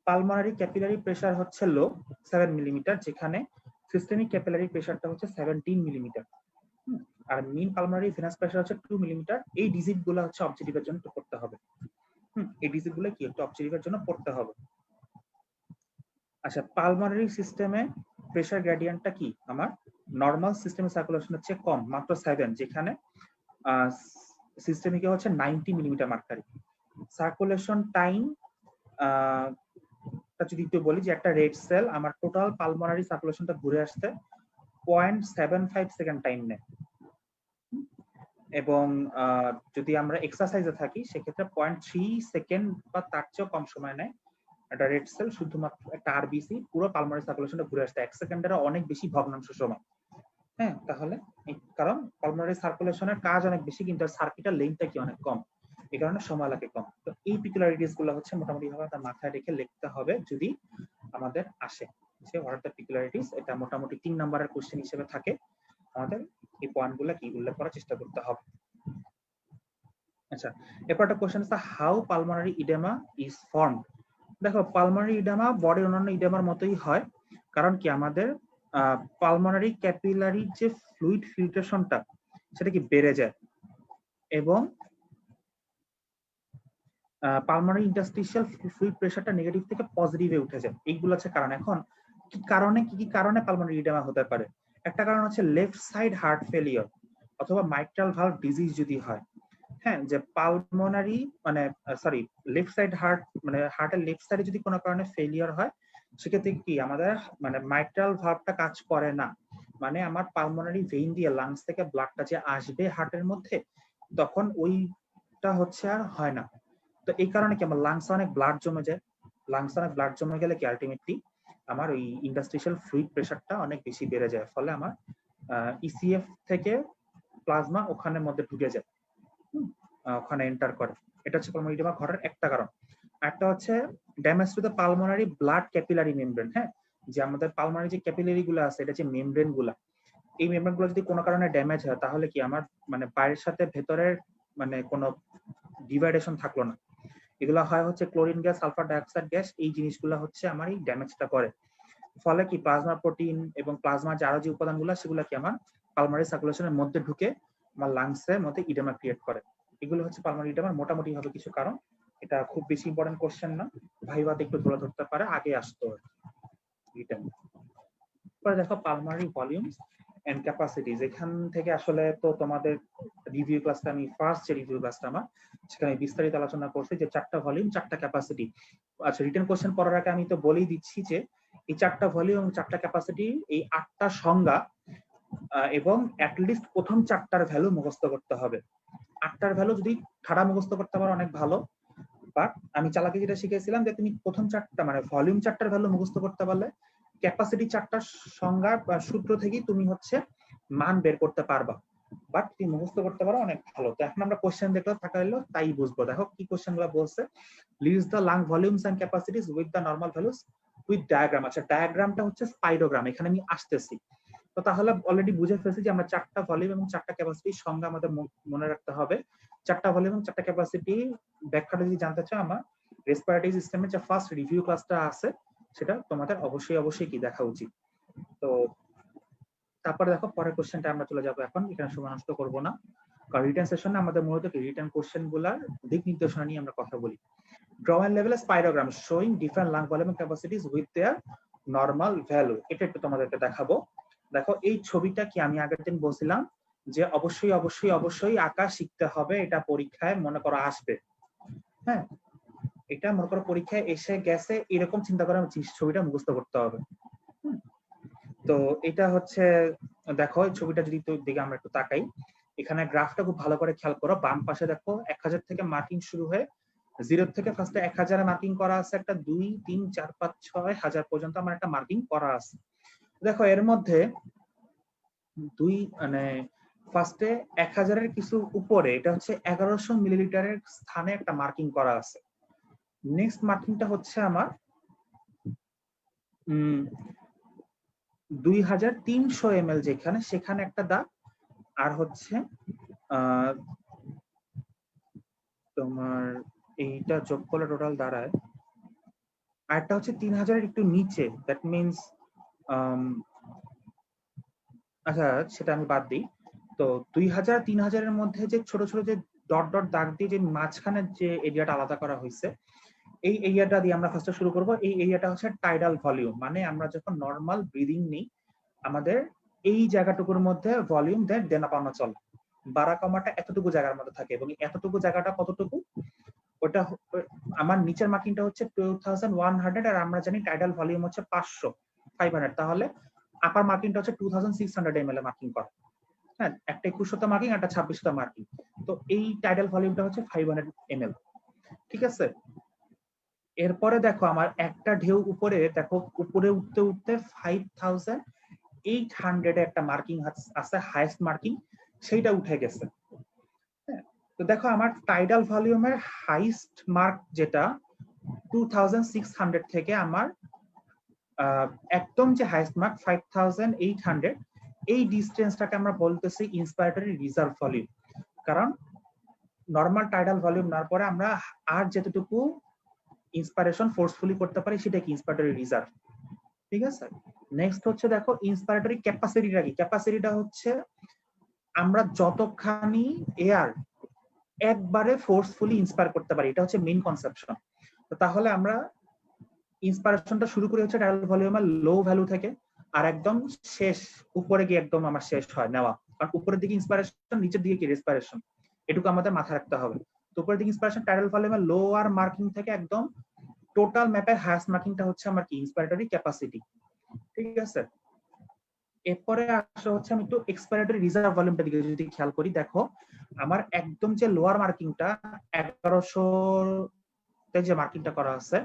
pulmonary capillary pressure হচ্ছে লো 7 মিলিমিটার, যেখানে সিস্টেমিক ক্যাপিলারি প্রেসারটা হচ্ছে 17 মিলিমিটার, আর মিন পালমোনারি ভেনাস প্রেসার হচ্ছে 2 মিলিমিটার। এই ডিজিট গুলো হচ্ছে অবজেক্টিভের জন্য পড়তে হবে, এই ডিজিট গুলো কি একটা অবজেক্টিভের জন্য পড়তে হবে। আচ্ছা, পালমোনারি সিস্টেমে প্রেসার গ্রেডিয়েন্টটা কি আমার নরমাল সিস্টেমের সার্কুলেশনের চেয়ে কম, মাত্র 7, যেখানে সিস্টেমিকে হচ্ছে 90 মিলিমিটার মার্কারি। সার্কুলেশন টাইম যদি একটু বলি, যে একটা রেড সেল আমার টোটাল পালমোনারি সার্কুলেশনটা ঘুরে আসতে 0.75 সেকেন্ড টাইম নেয়, এবং যদি আমরা এক্সারসাইজে থাকি সেক্ষেত্রে 0.3 সেকেন্ড বা তার চেয়েও কম সময় নেয় একটা রেড সেল শুধুমাত্র একটা আরবিসি পুরো পালমোনারি সার্কুলেশনটা ঘুরে আসতে 1 সেকেন্ডের অনেক বেশি ভগ্নাংশ সময়। হ্যাঁ, তাহলে কারণ পালমোনারি সার্কুলেশনের কাজ অনেক বেশি, কিন্তু সার্কিটের লেন্থটা কি অনেক কম, এই কারণে সময় লাগে কম। তো এই পিকুলারিটিস গুলো হচ্ছে মোটামুটি ভাবে তার মাথায় রেখে লিখতে হবে যদি আমাদের আসে যে হোয়াট আর দ্য পিকুলারিটিস। এটা মোটামুটি 3 নম্বরের কোশ্চেন হিসেবে থাকে, আমাদের এই পয়েন্টগুলো কি উল্লেখ করার চেষ্টা করতে হবে। আচ্ছা, এরপর একটা কোশ্চেন আছে, how pulmonary oedema is formed. দেখো, পালমোনারি ইডেমা বডির অন্যান্য ইডেমার মতোই হয়, কারণ কি আমাদের পালমোনারি ক্যাপিলারি যে ফ্লুইড ফিল্ট্রেশনটা সেটা কি বেড়ে যায়, এবং পালমোনারি ইন্টারস্টিশিয়াল ফ্লুইড প্রেসারটা নেগেটিভ থেকে পজিটিভে উঠে যায়। এইগুলো হচ্ছে কারণ। এখন কি কারণে পালমোনারি ইডেমা হতে পারে? একটা কারণ হচ্ছে লেফট সাইড হার্ট ফেলিওর অথবা মাইট্রাল ভালভ ডিজিজ যদি হয়, হ্যাঁ, যে পালমোনারি মানে লেফট সাইড হার্ট মানে হার্টের লেফট সাইডে যদি কোনো কারণে ফেলিওর হয়, সেক্ষেত্রে কি আমাদের মানে মাইট্রাল ভালভটা কাজ করে না, মানে আমার পালমোনারি ভেইন দিয়ে লাংস থেকে ব্লাডটা যে আসবে হার্টের মধ্যে, তখন ওইটা হচ্ছে আর হয় না। তো এই কারণে কি আমার লাংসে অনেক ব্লাড জমে যায়, লাংসে অনেক ব্লাড জমে গেলে কি আলটিমেটলি আমার ওই ইন্ডাস্ট্রিয়াল ফ্লুইড প্রেসারটা অনেক বেশি বেড়ে যায়, ফলে আমার ইসিএফ থেকে প্লাজমা ওখানের মধ্যে ঢুকে যায়, ওখানে এন্টার করে। এটা হচ্ছে পালমোনারি এডিমা ঘটার একটা কারণ। একটা হচ্ছে damage to the pulmonary blood capillary membrane. হ্যাঁ, যে আমাদের পালমোনারি যে ক্যাপিলারি গুলো আছে, এটা যে মেমব্রেন গুলা, এই মেমব্রেন গুলো যদি কোনো কারণে ড্যামেজ হয় তাহলে কি আমার মানে বাইরের সাথে ভেতরের মানে কোনো ডিভাইডেশন থাকলো না। এগুলো হয় হচ্ছে chlorine gas, sulphur dioxide gas, এই জিনিসগুলো হচ্ছে আমার এই ড্যামেজটা করে। ফলে কি প্লাজমা প্রোটিন এবং প্লাজমা যে আরো যে উপাদানগুলো সেগুলো কি আমার পালমোনারি সার্কুলেশনের মধ্যে ঢুকে আমার লাংসের মধ্যে ইডেমা ক্রিয়েট করে। এগুলো হচ্ছে পালমোনারি ইডেমার মোটামুটি ভাবে কিছু কারণ। এটা খুব বেশি ইম্পর্টেন্ট কোশ্চেন না, ভাইভাতে একটু ধরে ধরতে পারে, আগে আসতো রিটেন। পরে দেখো পালমোনারি ভলিউমস এন্ড ক্যাপাসিটিজ। এখান থেকে আসলে তো তোমাদের রিভিউ ক্লাসটা আমি ফার্স্ট যে রিভিউ ক্লাসটা আমার সেখানে বিস্তারিত আলোচনা করছি যে 4টা ভলিউম 4টা ক্যাপাসিটি। আচ্ছা, রিটেন কোশ্চেন পড়ার আগে আমি তো বলেই দিচ্ছি যে এই 4টা ভলিউম 4টা ক্যাপাসিটি এই 8টা সংজ্ঞা এবং অ্যাটলিস্ট প্রথম 4টার ভ্যালু মুখস্থ করতে হবে। 8টার ভ্যালু যদি ঠাড়া মুখস্থ করতে পারো অনেক ভালো, বাট আমি চালাকি যেটা শিখেছিলাম যে তুমি প্রথম 4টা মানে ভলিউম 4টার ভ্যালু মুখস্থ করতে পারলে ক্যাপাসিটি 4টার সংজ্ঞা বা সূত্র থেকেই তুমি হচ্ছে মান বের করতে পারবা। বাট তুমি মুখস্থ করতে পারো অনেক ভালো। তো এখন আমরা কোশ্চেন দেখলে থাকা হলো তাই বুঝবো। দেখো কি কোশ্চেন গুলো বলছে। List the lung volumes and capacities with the normal values with diagram. আচ্ছা, ডায়াগ্রামটা হচ্ছে স্পাইরোগ্রাম, এখানে আমি আসতেছি। তো তাহলে অলরেডি বুঝে ফেলছি যে আমরা 4টা ভলিউম এবং 4টা ক্যাপাসিটির সংজ্ঞা আমাদের মনে রাখতে হবে। 4টা ভলিউম এবং 4টা ক্যাপাসিটি ব্যাখ্যাটা যদি জানতে চাও, আমার রেসপিরেটরি সিস্টেমের যে ফার্স্ট রিভিউ ক্লাসটা আছে সেটা তোমাদের অবশ্যই কি দেখা উচিত। তো তারপরে দেখো পরের কোশ্চেনটা আমরা চলে যাবো এখন, এখানে সময় নষ্ট করবো না, কারণ রিটেন সেশনে আমাদের মূলত রিটেন কোশ্চেন গুলার দিক নির্দেশনা নিয়ে আমরা কথা বলি। ড্র এন্ড লেভেল spirogram showing different lung volume and capacities with their normal value. এটা একটু তোমাদেরকে দেখাবো। দেখো এই ছবিটা কি আমি আগের দিন বলছিলাম যে অবশ্যই আঁকা শিখতে হবে, এটা পরীক্ষায় মনে করো আসবে। হ্যাঁ, এটা মনে করো পরীক্ষায় এসে গেছে এরকম চিন্তা করে ছবিটা মুখস্থ করতে হবে। তো এটা হচ্ছে দেখো এই ছবিটা যদি দিকে আমরা একটু তাকাই, এখানে গ্রাফটা খুব ভালো করে খেয়াল করো। বাম পাশে দেখো 1000 থেকে মার্কিং শুরু হয়ে 0 থেকে ফার্স্টে 1000 মার্কিং করা আছে, একটা 2 3 4 5 6 হাজার পর্যন্ত আমার একটা মার্কিং করা আছে। দেখো এর মধ্যে দুই মানে ফার্স্টে 1000-এর কিছু উপরে এটা হচ্ছে 1100 মিলিলিটারের স্থানে একটা মার্কিং করা আছে। নেক্সট মার্কিংটা হচ্ছে আমার 2300 ml যেখানে, সেখানে একটা দাগ, আর হচ্ছে তোমার এইটা যোগ করলে টোটাল দাঁড়ায়, আর একটা হচ্ছে 3000-এর একটু নিচে, দ্যাট মিনস আচ্ছা সেটা আমি বাদ দিই। তো 2000-3000-এর মধ্যে যে ছোট ছোট যে ডট ডট দাগ দিয়ে যে মাঝখানের যে এরিয়াটা আলাদা করা হয়েছে, এই এরিয়াটা দিয়ে আমরা ফার্স্টে শুরু করব। এই এরিয়াটা হচ্ছে টাইডাল ভলিউম, মানে আমরা যখন নর্মাল ব্রিদিং নিই আমাদের এই জায়গাটুকুর মধ্যে ভলিউম দেন পাওনা চলে। বাড়া কমাটা এতটুকু জায়গার মধ্যে থাকে, এবং এতটুকু জায়গাটা কতটুকু, ওটা আমার নিচের মার্কিংটা হচ্ছে 2100, আর আমরা জানি টাইডাল ভলিউম হচ্ছে 500, তাহলে আপার মার্কিংটা হচ্ছে 2600 ml এ মার্কিং করা। হ্যাঁ, একটা 2100 মার্কিং, একটা 2600 মার্কিং। তো এই টাইডাল ভলিউমটা হচ্ছে 500 ml। ঠিক আছে, এরপরে দেখো আমার একটা ঢেউ উপরে, দেখো উপরে উঠতে উঠতে 5800 একটা মার্কিং আছে, হাইয়েস্ট মার্কিং, সেইটা উঠে গেছে। তো দেখো আমার টাইডাল ভলিউমের হাইয়েস্ট মার্ক যেটা 2600 থেকে আমার একদম যে হাইয়েস্ট মার্ক 5800, এই ডিস্টেন্সটাকে আমরা বলতেছি ইন্সপাইরেটরি রিজার্ভ ভলিউম। কারণ নর্মাল টাইডাল ভলিউম নেওয়ার পরে আমরা আর যেতটুকু ইন্সপাইরেশন ফোর্সফুলি করতে পারি সেটা কি ইন্সপাইরেটরি রিজার্ভ। ঠিক আছে, নেক্সট হচ্ছে দেখো ইন্সপাইরেটরি ক্যাপাসিটিটা কি। ক্যাপাসিটিটা হচ্ছে আমরা যতখানি এয়ার একবারে ফোর্সফুলি ইন্সপায়ার করতে পারি, এটা হচ্ছে মেইন কনসেপশন। তো তাহলে আমরা ইন্সপায়ারেশনটা শুরু করি হচ্ছে টাইডাল ভলিউমের লো ভ্যালু থেকে, আর একদম শেষ উপরে গিয়ে একদম আমার শেষ হয় নেওয়া। কারণ উপরের দিকে ইন্সপায়ারেশন, নিচের দিকে কি রেসপিরেশন, এটুকু আমাদের মাথায় রাখতে হবে। তো উপরের দিকে ইন্সপায়ারেশন টাইডাল ভলিউমের লোয়ার মার্কিং থেকে একদম টোটাল ম্যাপের হাইয়েস্ট মার্কিংটা হচ্ছে আমার কি ইন্সপায়ারেটরি ক্যাপাসিটি। ঠিক আছে, এরপরে আসা হচ্ছে আমি একটু এক্সপায়ারেটরি রিজার্ভ ভলিউমটা দিকে যদি খেয়াল করি, দেখো আমার একদম যে লোয়ার মার্কিংটা 1100 তে যে মার্কিংটা করা আছে,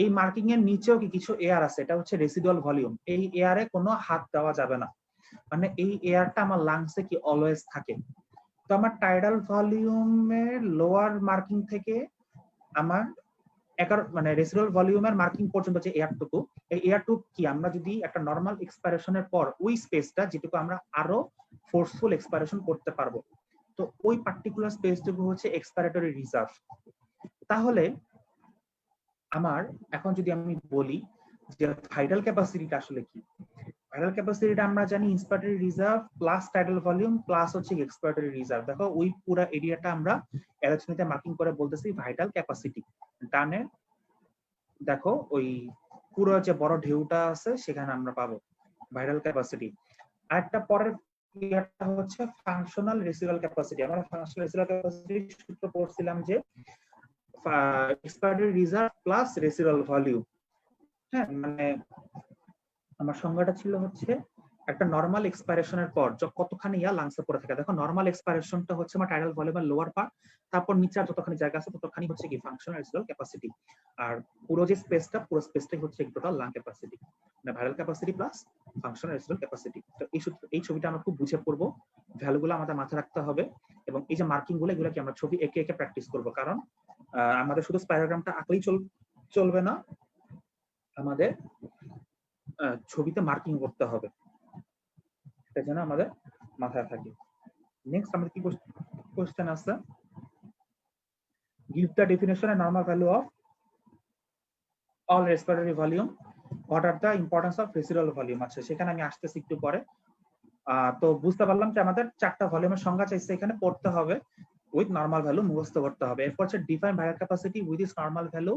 এই মার্কিং এর নিচেও কি কিছু এয়ার আছে, এটা হচ্ছে রেসিডুয়াল ভলিউম। এই এয়ারে কোনো হাত দেওয়া যাবে না, মানে এই এয়ারটা আমার লাংসে কি অলওয়েজ থাকে। তো আমার টাইডাল ভলিউমের লোয়ার মার্কিং থেকে আমার মানে রেসিডুয়াল ভলিউমের মার্কিং পর্যন্ত যে এয়ারটুকু, এই এয়ারটুকু কি আমরা যদি একটা নরমাল এক্সপাইরেশনের পর ওই স্পেসটা যেটুকু আমরা আরো ফোর্সফুল এক্সপাইরেশন করতে পারবো, তো ওই পার্টিকুলার স্পেসটুকু হচ্ছে এক্সপাইরেটরি রিজার্ভ। তাহলে আমার এখন যদি আমি বলি যে ভাইটাল ক্যাপাসিটিটা আসলে কি, ভাইটাল ক্যাপাসিটিটা আমরা জানি inspiratory reserve plus tidal volume plus হচ্ছে এক্সপাইরেটরি রিজার্ভ। দেখো ওই পুরো এরিয়াটা আমরা এলএচএনিতে মার্কিং করে বলতেছি ভাইটাল ক্যাপাসিটি। ডানে দেখো ওই পুরো যে বড় ঢেউটা আছে সেখানে আমরা পাবো ভাইটাল ক্যাপাসিটি। আরেকটা পরের ইয়ারটা হচ্ছে ফাংশনাল রেসিডুয়াল ক্যাপাসিটি। আমরা ফাংশনাল রেসিডুয়াল ক্যাপাসিটি সূত্র পড়ছিলাম যে এক্সপাইরেটরি রিজার্ভ প্লাস রেসিডুয়াল ভলিউম। হ্যাঁ, মানে আমার সংজ্ঞাটা ছিল হচ্ছে একটা নরমাল এক্সপাইরেশনের পর কতখানি ইয়া লাংসে পড়ে থাকে। দেখো নরমাল এক্সপাইরেশনটা হচ্ছে আমার টাইডাল ভলিউমের লোয়ার পার্ট, তারপর নিচে যতখানি জায়গা আছে ততখানি হচ্ছে কি ফাংশনাল রেসিডুয়াল ক্যাপাসিটি, আর পুরো যে স্পেসটা পুরো স্পেসটাই হচ্ছে টোটাল লাং ক্যাপাসিটি, মানে viral capacity plus functional residual capacity. তো এই ছবিটা আমরা খুব বুঝে পড়বো, ভ্যালুগুলো আমাদের মাথায় রাখতে হবে, এবং এই যে মার্কিং গুলো এগুলো কি আমরা ছবি একে একে প্র্যাকটিস করবো, কারণ আমাদের শুধু স্পাইরোগ্রামটা আঁকলেই চলবে না, আমাদের ছবিতে মার্কিং করতে হবে, এটা যেন আমাদের মাথায় থাকে। নেক্সট আমাদের কি কোশ্চেন আছে, give the definition and normal value of all respiratory volume, what are the importance of residual volume। আচ্ছা, সেখানে আমি আসতেছি একটু পরে। তো বুঝতে পারলাম যে আমাদের চারটা ভলিউমের সংজ্ঞা চাইছে, এখানে পড়তে হবে উইথ নর্মাল ভ্যালু, মুখস্থ করতে হবে। এরপর হচ্ছে define vital capacity with its normal value,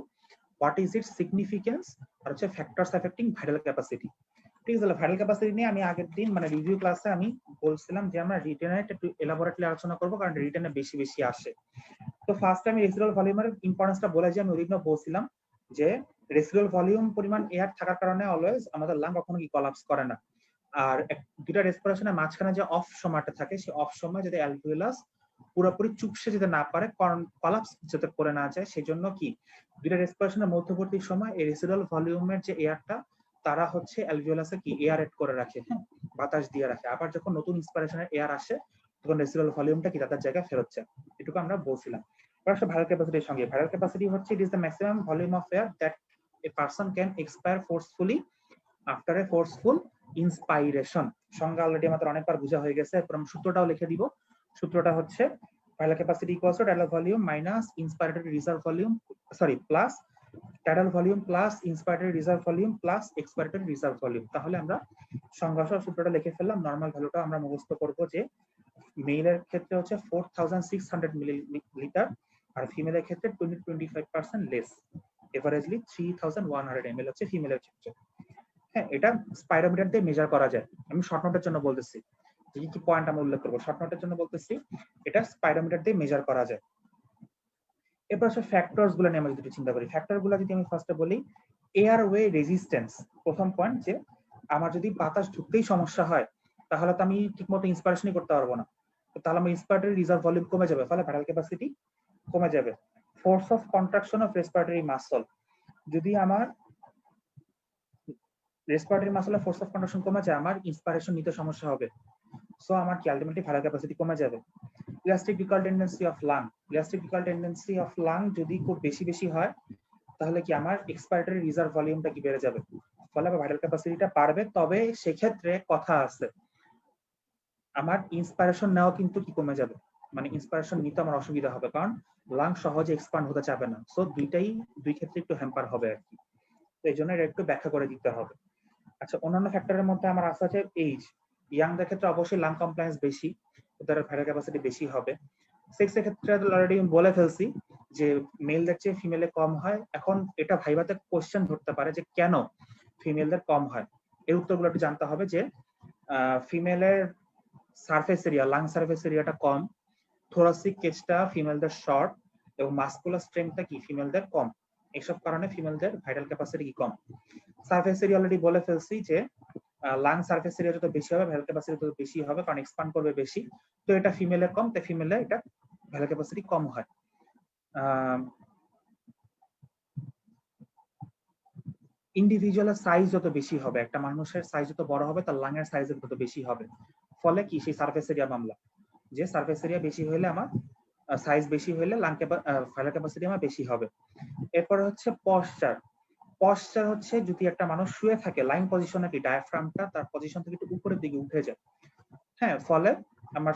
what is its significance, আর হচ্ছে ফ্যাক্টরস এফেক্টিং ভাইরাল ক্যাপাসিটি। ঠিক আছে, ভাইরাল ক্যাপাসিটি নিয়ে আমি আগের দিন মানে রিভিউ ক্লাসে আমি বলছিলাম যে আমরা রিটেনে একটু এলাবোরেটলি আলোচনা করবো, কারণ রিটেনে বেশি বেশি আসে। তো ফার্স্ট আমি রেসিডুয়াল ভলিউমের ইম্পর্টেন্সটা বলে যে আমি ওইদিনও বলছিলাম যে রেসিডুয়াল ভলিউম পরিমাণ এয়ার থাকার কারণে অলওয়েজ আমাদের লাং কখনো কি কলাপস করে না। আর দুটা রেসপিরেশনের মাঝখানে যে অফ সময়টা থাকে, সেই অফ সময় যদি অ্যালভিওলাস পুরোপুরি চুপসে যেতে না পারে, কলাপস যাতে করে না যায়, সেই জন্য কি দুটা রেসপিরেশনের মধ্যবর্তী সময় এই রেসিডুয়াল ভলিউমের যে এয়ারটা তারা হচ্ছে অ্যালভিওলাসে কি এয়ারেট করে রাখে, হ্যাঁ, বাতাস দিয়ে রাখে। আবার যখন নতুন ইন্সপিরেশনের এয়ার আসে তখন রেসিডুয়াল ভলিউমটা কি তাদের জায়গায় ফেরত যায়, এটুকু আমরা বলছিলাম। ভাইরাল ক্যাপাসিটির সঙ্গে ভাইরাল ক্যাপাসিটি হচ্ছে it is the maximum volume of air that a person can expire forcefully after a forceful inspiration. সংজ্ঞা অলরেডি আমাদের অনেকবার বোঝা হয়ে গেছে, এরপর আমি সূত্রটাও লিখে দিব। সূত্রটা হচ্ছে vital capacity equals to tidal volume minus inspiratory reserve volume, plus tidal volume plus inspiratory reserve volume plus expiratory reserve volume. তাহলে আমরা সংজ্ঞা সহ সূত্রটা লিখে ফেললাম। নরমাল ভ্যালুটা আমরা মুখস্থ করব যে মেইলের ক্ষেত্রে হচ্ছে 4600 মিলিলিটার, আর ফিমেলের ক্ষেত্রে 25% লেস, এভারেজলি 3100 ml হচ্ছে ফিমেলের ক্ষেত্রে। হ্যাঁ, এটা স্পাইরোমিটার দিয়ে মেজার করা যায়। আমি শর্ট নোটের জন্য বলতেছি, কি কি পয়েন্ট আমি উল্লেখ করবো শর্ট নোটের জন্য বলতেছি, এটা স্পাইরোমিটার দিয়ে মেজার করা যায়। এরপর হচ্ছে ফ্যাক্টরস গুলো নিয়ে আমরা যদি চিন্তা করি, ফ্যাক্টর গুলো যদি আমি ফার্স্টে বলি, এয়ারওয়ে রেজিস্ট্যান্স। প্রথম পয়েন্ট যে আমার যদি বাতাস ঢুকতেই সমস্যা হয় তাহলে তো আমি ঠিকমতো ইন্সপাইরেশনই করতে পারবো না, তাহলে আমার ইন্সপাইরেটরি রিজার্ভ ভলিউম কমে যাবে, ফলে ভাইরাল ক্যাপাসিটি কমে যাবে। Force of contraction of respiratory muscle, যদি আমার রেসপিরেটরি মাসলের ফোর্স অফ কন্ট্রাকশন কমে যায় আমার ইন্সপাইরেশন নিতে সমস্যা হবে, সো আমার কি আলটিমেটলি ভাইরাল ক্যাপাসিটি কমে যাবে। Elastic recall tendency of lung, elastic recall tendency of lung যদি খুব বেশি বেশি হয় তাহলে কি আমার এক্সপাইরেটরি রিজার্ভ ভলিউমটা কি বেড়ে যাবে, ফলে ভাইরাল ক্যাপাসিটিটা বাড়বে। তবে সেক্ষেত্রে কথা আছে, আমার ইন্সপাইরেশন নেওয়া কিন্তু কি কমে যাবে, মানে ইন্সপাইরেশন নিতে আমার অসুবিধা হবে, কারণ লাং সহজে এক্সপান্ড হতে চাবে না। সো দুই ক্ষেত্রে একটু হ্যাম্পার হবে আর কি, তো এই জন্য এটা একটু ব্যাখ্যা করে দিতে হবে। আচ্ছা, অন্যান্য ফ্যাক্টরের মধ্যে আমার আছে এইজ। ইয়াংদের ক্ষেত্রে অবশ্যই লাং কমপ্লায়েন্স বেশি, ওদের ভাইরাল ক্যাপাসিটি বেশি হবে। সেক্স এর ক্ষেত্রে অলরেডি বলে ফেলছি যে মেলদের চেয়ে ফিমেলে কম হয়। এখন এটা ভাইভাতে কোশ্চেন ধরতে পারে যে কেন ফিমেলদের কম হয়, এর উত্তরগুলো একটু জানতে হবে। যে ফিমেলের সারফেস এরিয়া, লাং সারফেস এরিয়াটা কম, থোরাসিক কেজটা ফিমেলদের শর্ট, এবং মাসকুলার স্ট্রেংথটা কি ফিমেলদের কম, এইসব কারণে ফিমেলদের ভাইরাল ক্যাপাসিটি কি কম। সারফেস এরিয়া অলরেডি বলে ফেলছি যে লাং সারফেস এরিয়া যত বেশি হবে ভাইরাল ক্যাপাসিটি তত বেশি হবে, কারণ এক্সপান্ড করবে বেশি। তো এটা ফিমেলের কম, তাই ফিমেলে এটা ভাইরাল ক্যাপাসিটি কম হয়। ইন্ডিভিজুয়ালের সাইজ যত বেশি হবে, একটা মানুষের সাইজ যত বড় হবে তার লাংয়ের সাইজ তত বেশি হবে। ফলে কি সেই সারফেস এরিয়া মামলা, যে সারফেস এরিয়া বেশি হলে আমার সাইজ বেশি হলে ভাইরাল ক্যাপাসিটি আমার বেশি হবে। এরপরে হচ্ছে পশ্চার। পশ্চার হচ্ছে যদি একটা মানুষ শুয়ে থাকে, লাইন পজিশনে কি ডায়াফ্রামটা তার পজিশন থেকে একটু উপরের দিকে উঠে যায়, হ্যাঁ, ফলে আমার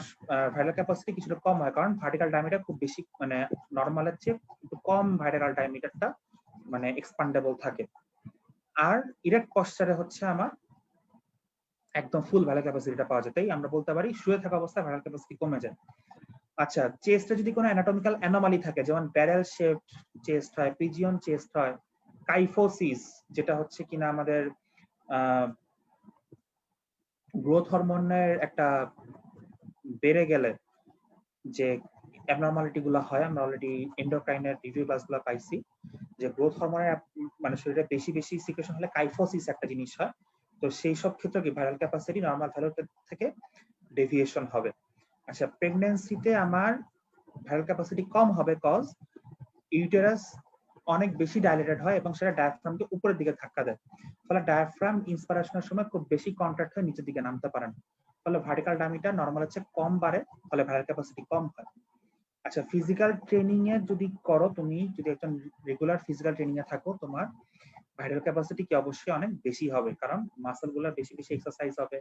ভাইরাল ক্যাপাসিটি কিছুটা কম হয়, কারণ ভার্টিক্যাল ডায়ামিটার খুব বেশি, মানে নর্মালের চেয়ে একটু কম ভার্টিক্যাল ডায়ামিটারটা মানে এক্সপান্ডেবল থাকে। আর ইরেক্ট পশ্চারে হচ্ছে আমার একদম ফুল ভাইরাল ক্যাপাসিটিটা পাওয়া যায়। তাই আমরা বলতে পারি শুয়ে থাকা অবস্থায় ভাইরাল ক্যাপাসিটি কমে যায়। আচ্ছা, চেস্টে যদি কোনো অ্যানাটমিক্যাল অ্যানোমালি থাকে, যেমন ব্যারেল শেপড চেস্ট হয়, পিজিয়ন চেস্ট হয়, কাইফোসিস যেটা হচ্ছে কিনা আমাদের গ্রোথ হরমোনের একটা বেড়ে গেলে যে অ্যাবনরমালিটি গুলো হয়, আমরা অলরেডি এন্ডোক্রাইনের রিভিউ ক্লাসগুলো পাইছি যে গ্রোথ হরমোনের মানে শরীরে বেশি বেশি সিক্রেশন হলে কাইফোসিস একটা জিনিস হয়। তো সেই সব ক্ষেত্রে কি ভাইরাল ক্যাপাসিটি নর্মাল ভ্যালু থেকে ডেভিয়েশন হবে। আচ্ছা, প্রেগন্যান্সিতে আমার ভাইরাল ক্যাপাসিটি কম হবে কজ ইউটেরাস অনেক বেশি ডাইলেটেড হয় এবং সেটা ডায়াফ্রামকে উপরের দিকে ধাক্কা দেয়, ফলে ডায়াফ্রাম ইন্সপিরেশনের সময় খুব বেশি কন্ট্রাক্ট হয়ে নিচের দিকে নামতে পারে না, ফলে ভার্টিক্যাল ডায়ামিটার নর্মালের চেয়ে কম বাড়ে, ফলে ভাইরাল ক্যাপাসিটি কম হয়। আচ্ছা, ফিজিক্যাল ট্রেনিং এ যদি করো, তুমি যদি একজন রেগুলার ফিজিক্যাল ট্রেনিং এ থাকো, তোমার ভাইরাল ক্যাপাসিটি কি অবশ্যই অনেক বেশি হবে, কারণ মাসল গুলো বেশি বেশি এক্সারসাইজ হবে,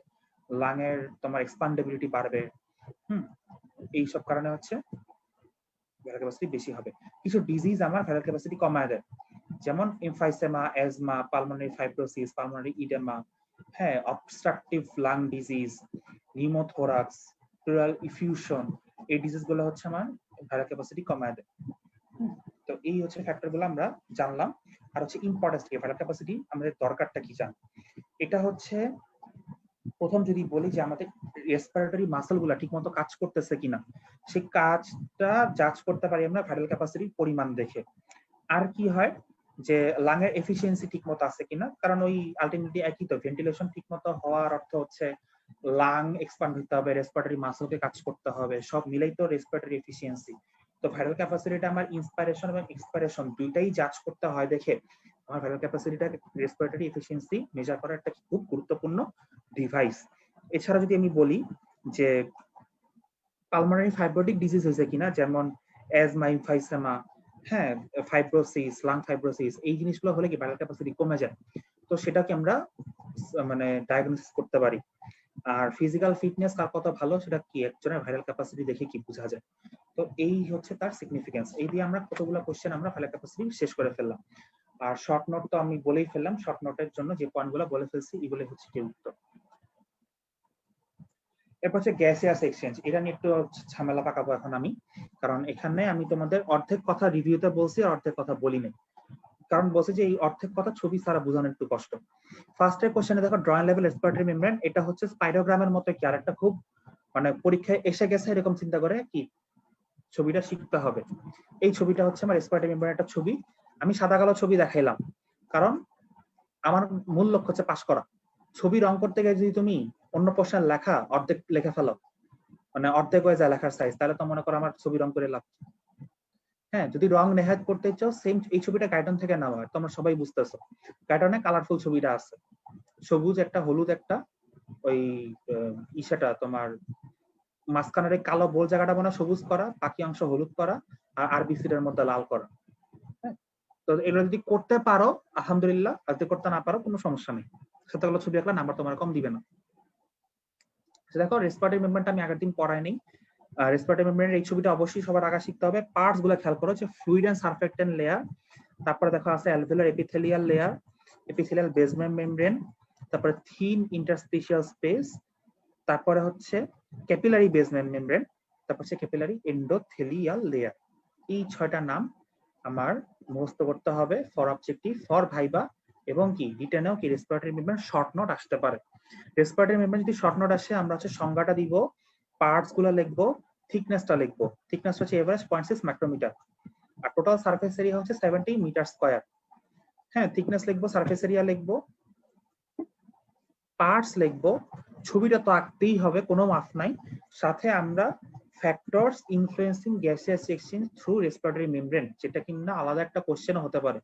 লাংয়ের তোমার এক্সপান্ডেবিলিটি বাড়বে, এই সব কারণে হচ্ছে ভাইরাল ক্যাপাসিটি বেশি হবে। কিছু ডিজিজ আমার ভাইরাল ক্যাপাসিটি কমায় দেয়, যেমন emphysema, asthma, pulmonary fibrosis, pulmonary oedema, হ্যাঁ, obstructive lung disease, pneumothorax, pleural effusion, এই ডিজিজ গুলো হচ্ছে আমার ভাইরাল ক্যাপাসিটি কমায় দেয়। তো এই হচ্ছে ফ্যাক্টর গুলো আমরা জানলাম। আর হচ্ছে ইম্পর্টেন্স কি ভাইরাল ক্যাপাসিটি, আমাদের দরকারটা কি জান। এটা হচ্ছে প্রথম যদি বলি যে আমাদের রেসপিরেটরি মাসল গুলা ঠিক মতো কাজ করতেছে কিনা, সেই কাজটা জাজ করতে পারি আমরা ভাইরাল ক্যাপাসিটির পরিমাণ দেখে। আর কি হয় যে লাংয়ের এফিসিয়েন্সি ঠিক মতো আছে কিনা, কারণ ওই আলটিমেটলি একই তো, ভেন্টিলেশন ঠিক মতো হওয়ার অর্থ হচ্ছে লাং এক্সপান্ড হতে হবে, রেসপিরেটরি মাসলকে কাজ করতে হবে, সব মিলেই তো রেসপিরেটরি এফিসিয়েন্সি। তো ভাইরাল ক্যাপাসিটিটা আমার ইন্সপিরেশন এবং এক্সপিরেশন দুইটাই জাজ করতে হয় দেখে আমার ভাইরাল ক্যাপাসিটিটা রেসপিরেটরি এফিসিয়েন্সি মেজার করার একটা খুব গুরুত্বপূর্ণ ডিভাইস। এছাড়া যদি আমি বলি যে পালমোনারি ফাইব্রোটিক ডিজিজ হয়েছে কিনা, যেমন অ্যাজমা, এমফাইসেমা, হ্যাঁ, ফাইব্রোসিস, লাং ফাইব্রোসিস, এই জিনিসগুলো হলে কি ভাইরাল ক্যাপাসিটি কমে যায়, তো সেটাকে আমরা মানে ডায়াগনোসিস করতে পারি। আর ফিজিক্যাল ফিটনেস কার কত ভালো সেটা কি একজনের ভাইরাল ক্যাপাসিটি দেখে কি বোঝা যায়। তো এই হচ্ছে তার সিগনিফিকেন্স। এই দিয়ে আমরা কতগুলো কোশ্চেন আমরা ভাইরাল ক্যাপাসিটি শেষ করে ফেললাম। আর শর্ট নোট তো আমি বলেই ফেললাম, শর্ট নোটের জন্য যে পয়েন্টগুলো বলে ফেলছি এগুলো হচ্ছে কি উত্তর। এরপর হচ্ছে গ্যাসিয়াস এক্সচেঞ্জ, এটা নিয়ে একটু ঝামেলা পাকাবো এখন আমি, কারণ এখানে আমি তোমাদের অর্ধেক কথা রিভিউতে বলছি আর অর্ধেক কথা বলি নাই, কারণ বলছি যে এই অর্ধেক কথা ছবি ছাড়া বোঝানো একটু কষ্ট। ফার্স্টের কোশ্চেনে দেখো ড্রয়িং লেভেল রেসপিরেটরি মেমব্রেন, এটা হচ্ছে স্পাইরোগ্রামের মতো কি আরেকটা খুব মানে পরীক্ষায় এসে গেছে এরকম চিন্তা করে কি ছবিটা শিখতে হবে। এই ছবিটা হচ্ছে আমার রেসপিরেটরি মেমব্রেনের একটা ছবি, আমি সাদা কালো ছবি দেখাইলাম কারণ আমার মূল লক্ষ্য হচ্ছে পাস করা। ছবি রং করতে গিয়ে যদি তুমি অন্য প্রশ্নের লেখা অর্ধেক লেখা ফেলো, মানে অর্ধেক হয়ে যায় লেখার সাইজ, তাহলে তো মনে করো আমার ছবি রং করে লাভ। হ্যাঁ, যদি রং নেহাত করতে চাও সেম এই ছবিটা গাইডন থেকে নেওয়া হয়, তোমরা সবাই বুঝতেছো গাইডনে কালারফুল ছবিটা আছে, সবুজ একটা, হলুদ একটা, ওই ইসাটা তোমার মাঝখানের কালো গোল জায়গাটা মনে সবুজ করা, বাকি অংশ হলুদ করা, আর আরবিসির মধ্যে লাল করা। হ্যাঁ, তো এগুলো যদি করতে পারো আলহামদুলিল্লাহ, আর যদি করতে না পারো কোনো সমস্যা নেই, সেটাগুলো ছবি আঁকলে নাম্বার তোমার কম দিবে না। দেখো রেসপিরেটরি মেমব্রেনটা আমি আগের দিন পড়াই নেই, রেসপিরেটরি মেমব্রেনের এই ছবিটা অবশ্যই সবার আগে শিখতে হবে। পার্টস গুলো খেয়াল করো যে ফ্লুইড এন্ড সারফেক্টেন্ট লেয়ার, তারপরে দেখো আছে alveolar epithelial layer, epithelial basement membrane, তারপরে থিন ইন্টারস্টিশিয়াল স্পেস, তারপরে হচ্ছে ক্যাপিলারি বেসমেন্ট মেমব্রেন, তারপর হচ্ছে ক্যাপিলারি এন্ডোথেলিয়াল লেয়ার। এই ছয়টা নাম আমার মুখস্থ করতে হবে ফর অবজেক্টিভ, ফর ভাইবা, এবং কি রিটেনেও কি রেসপিরেটরি মেমব্রেন শর্ট নোট আসতে পারে। রেসপিরেটরি মেমব্রেন যদি শর্ট নোট আসে আমরা হচ্ছে সংজ্ঞাটা দিব, পার্টস গুলো লিখবো, থিকনেসটা লিখবো। থিকনেস হচ্ছে এভারেজ 0.6 মাইক্রোমিটার, আর টোটাল সারফেস এরিয়া হচ্ছে 70 মিটার স্কয়ার। হ্যাঁ, থিকনেস লিখবো, সারফেস এরিয়া লিখবো, পার্টস লিখবো, ছবিটা তো আঁকতেই হবে, কোনো মাফ নাই। সাথে আমরা factors influencing gaseous exchange through respiratory membrane, যেটা কিনা আলাদা একটা কোশ্চেন হতে পারে,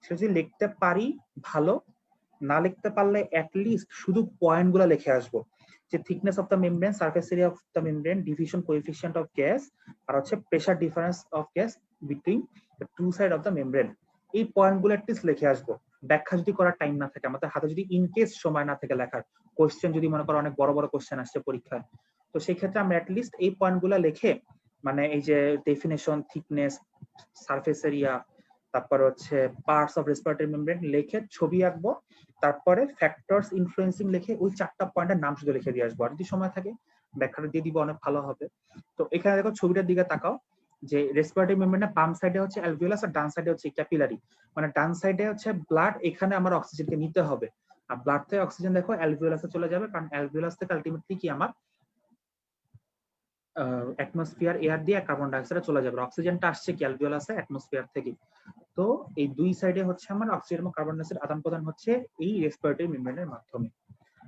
সেটা যদি লিখতে পারি ভালো, না লিখতে পারলে অ্যাটলিস্ট শুধু পয়েন্টগুলো লিখে আসবো, যে thickness of the membrane, surface area of the membrane, diffusion coefficient of gas, আর হচ্ছে pressure difference of gas between the two side of the membrane. এই পয়েন্টগুলো অ্যাটলিস্ট লিখে আসবো। ব্যাখ্যা যদি করার টাইম না থাকে, আমাদের হাতে যদি ইনকেস সময় না থাকে লেখার, কোশ্চেন যদি মনে করো অনেক বড় বড় কোশ্চেন আসছে পরীক্ষায়, তো সেই ক্ষেত্রে আমরা অ্যাটলিস্ট এই পয়েন্টগুলো লিখে, মানে এই যে ডেফিনেশন, থিকনেস, সারফেস এরিয়া, তারপর হচ্ছে পার্টস অফ রেসপিরেটরি মেমব্রেন লিখে ছবি আঁকবো, তারপরে ফ্যাক্টরস ইনফ্লুয়েন্সিং লিখে ওই 4টা পয়েন্টের নাম শুধু লিখে দিয়ে আসবো। আর যদি সময় থাকে ব্যাখ্যাটা দিয়ে দিব, অনেক ভালো হবে। তো এখানে দেখো ছবিটার দিকে তাকাও, যে রেসপিরেটরি মেমব্রেনের বাম সাইডে হচ্ছে অ্যালভিওলাস আর ডান সাইডে হচ্ছে ক্যাপিলারি। মানে ডান সাইডে হচ্ছে ব্লাড, এখানে আমার অক্সিজেনকে নিতে হবে, আর ব্লাড থেকে অক্সিজেন দেখো অ্যালভিওলাসে চলে যাবে, কারণ অ্যালভিওলাস থেকে আলটিমেটলি কি আমার অ্যাটমসফিয়ার এয়ার দিয়ে কার্বন ডাইঅক্সাইড চলে যাবে। অক্সিজেনটা আসছে কি অ্যালভিওলাসে অ্যাটমসফিয়ার থেকে। তো এই দুই সাইডে হচ্ছে আমার অক্সিজেন এবং কার্বন ডাইঅক্সাইড আদান প্রদান হচ্ছে এই রেসপিরেটরি মেমব্রেনের মাধ্যমে।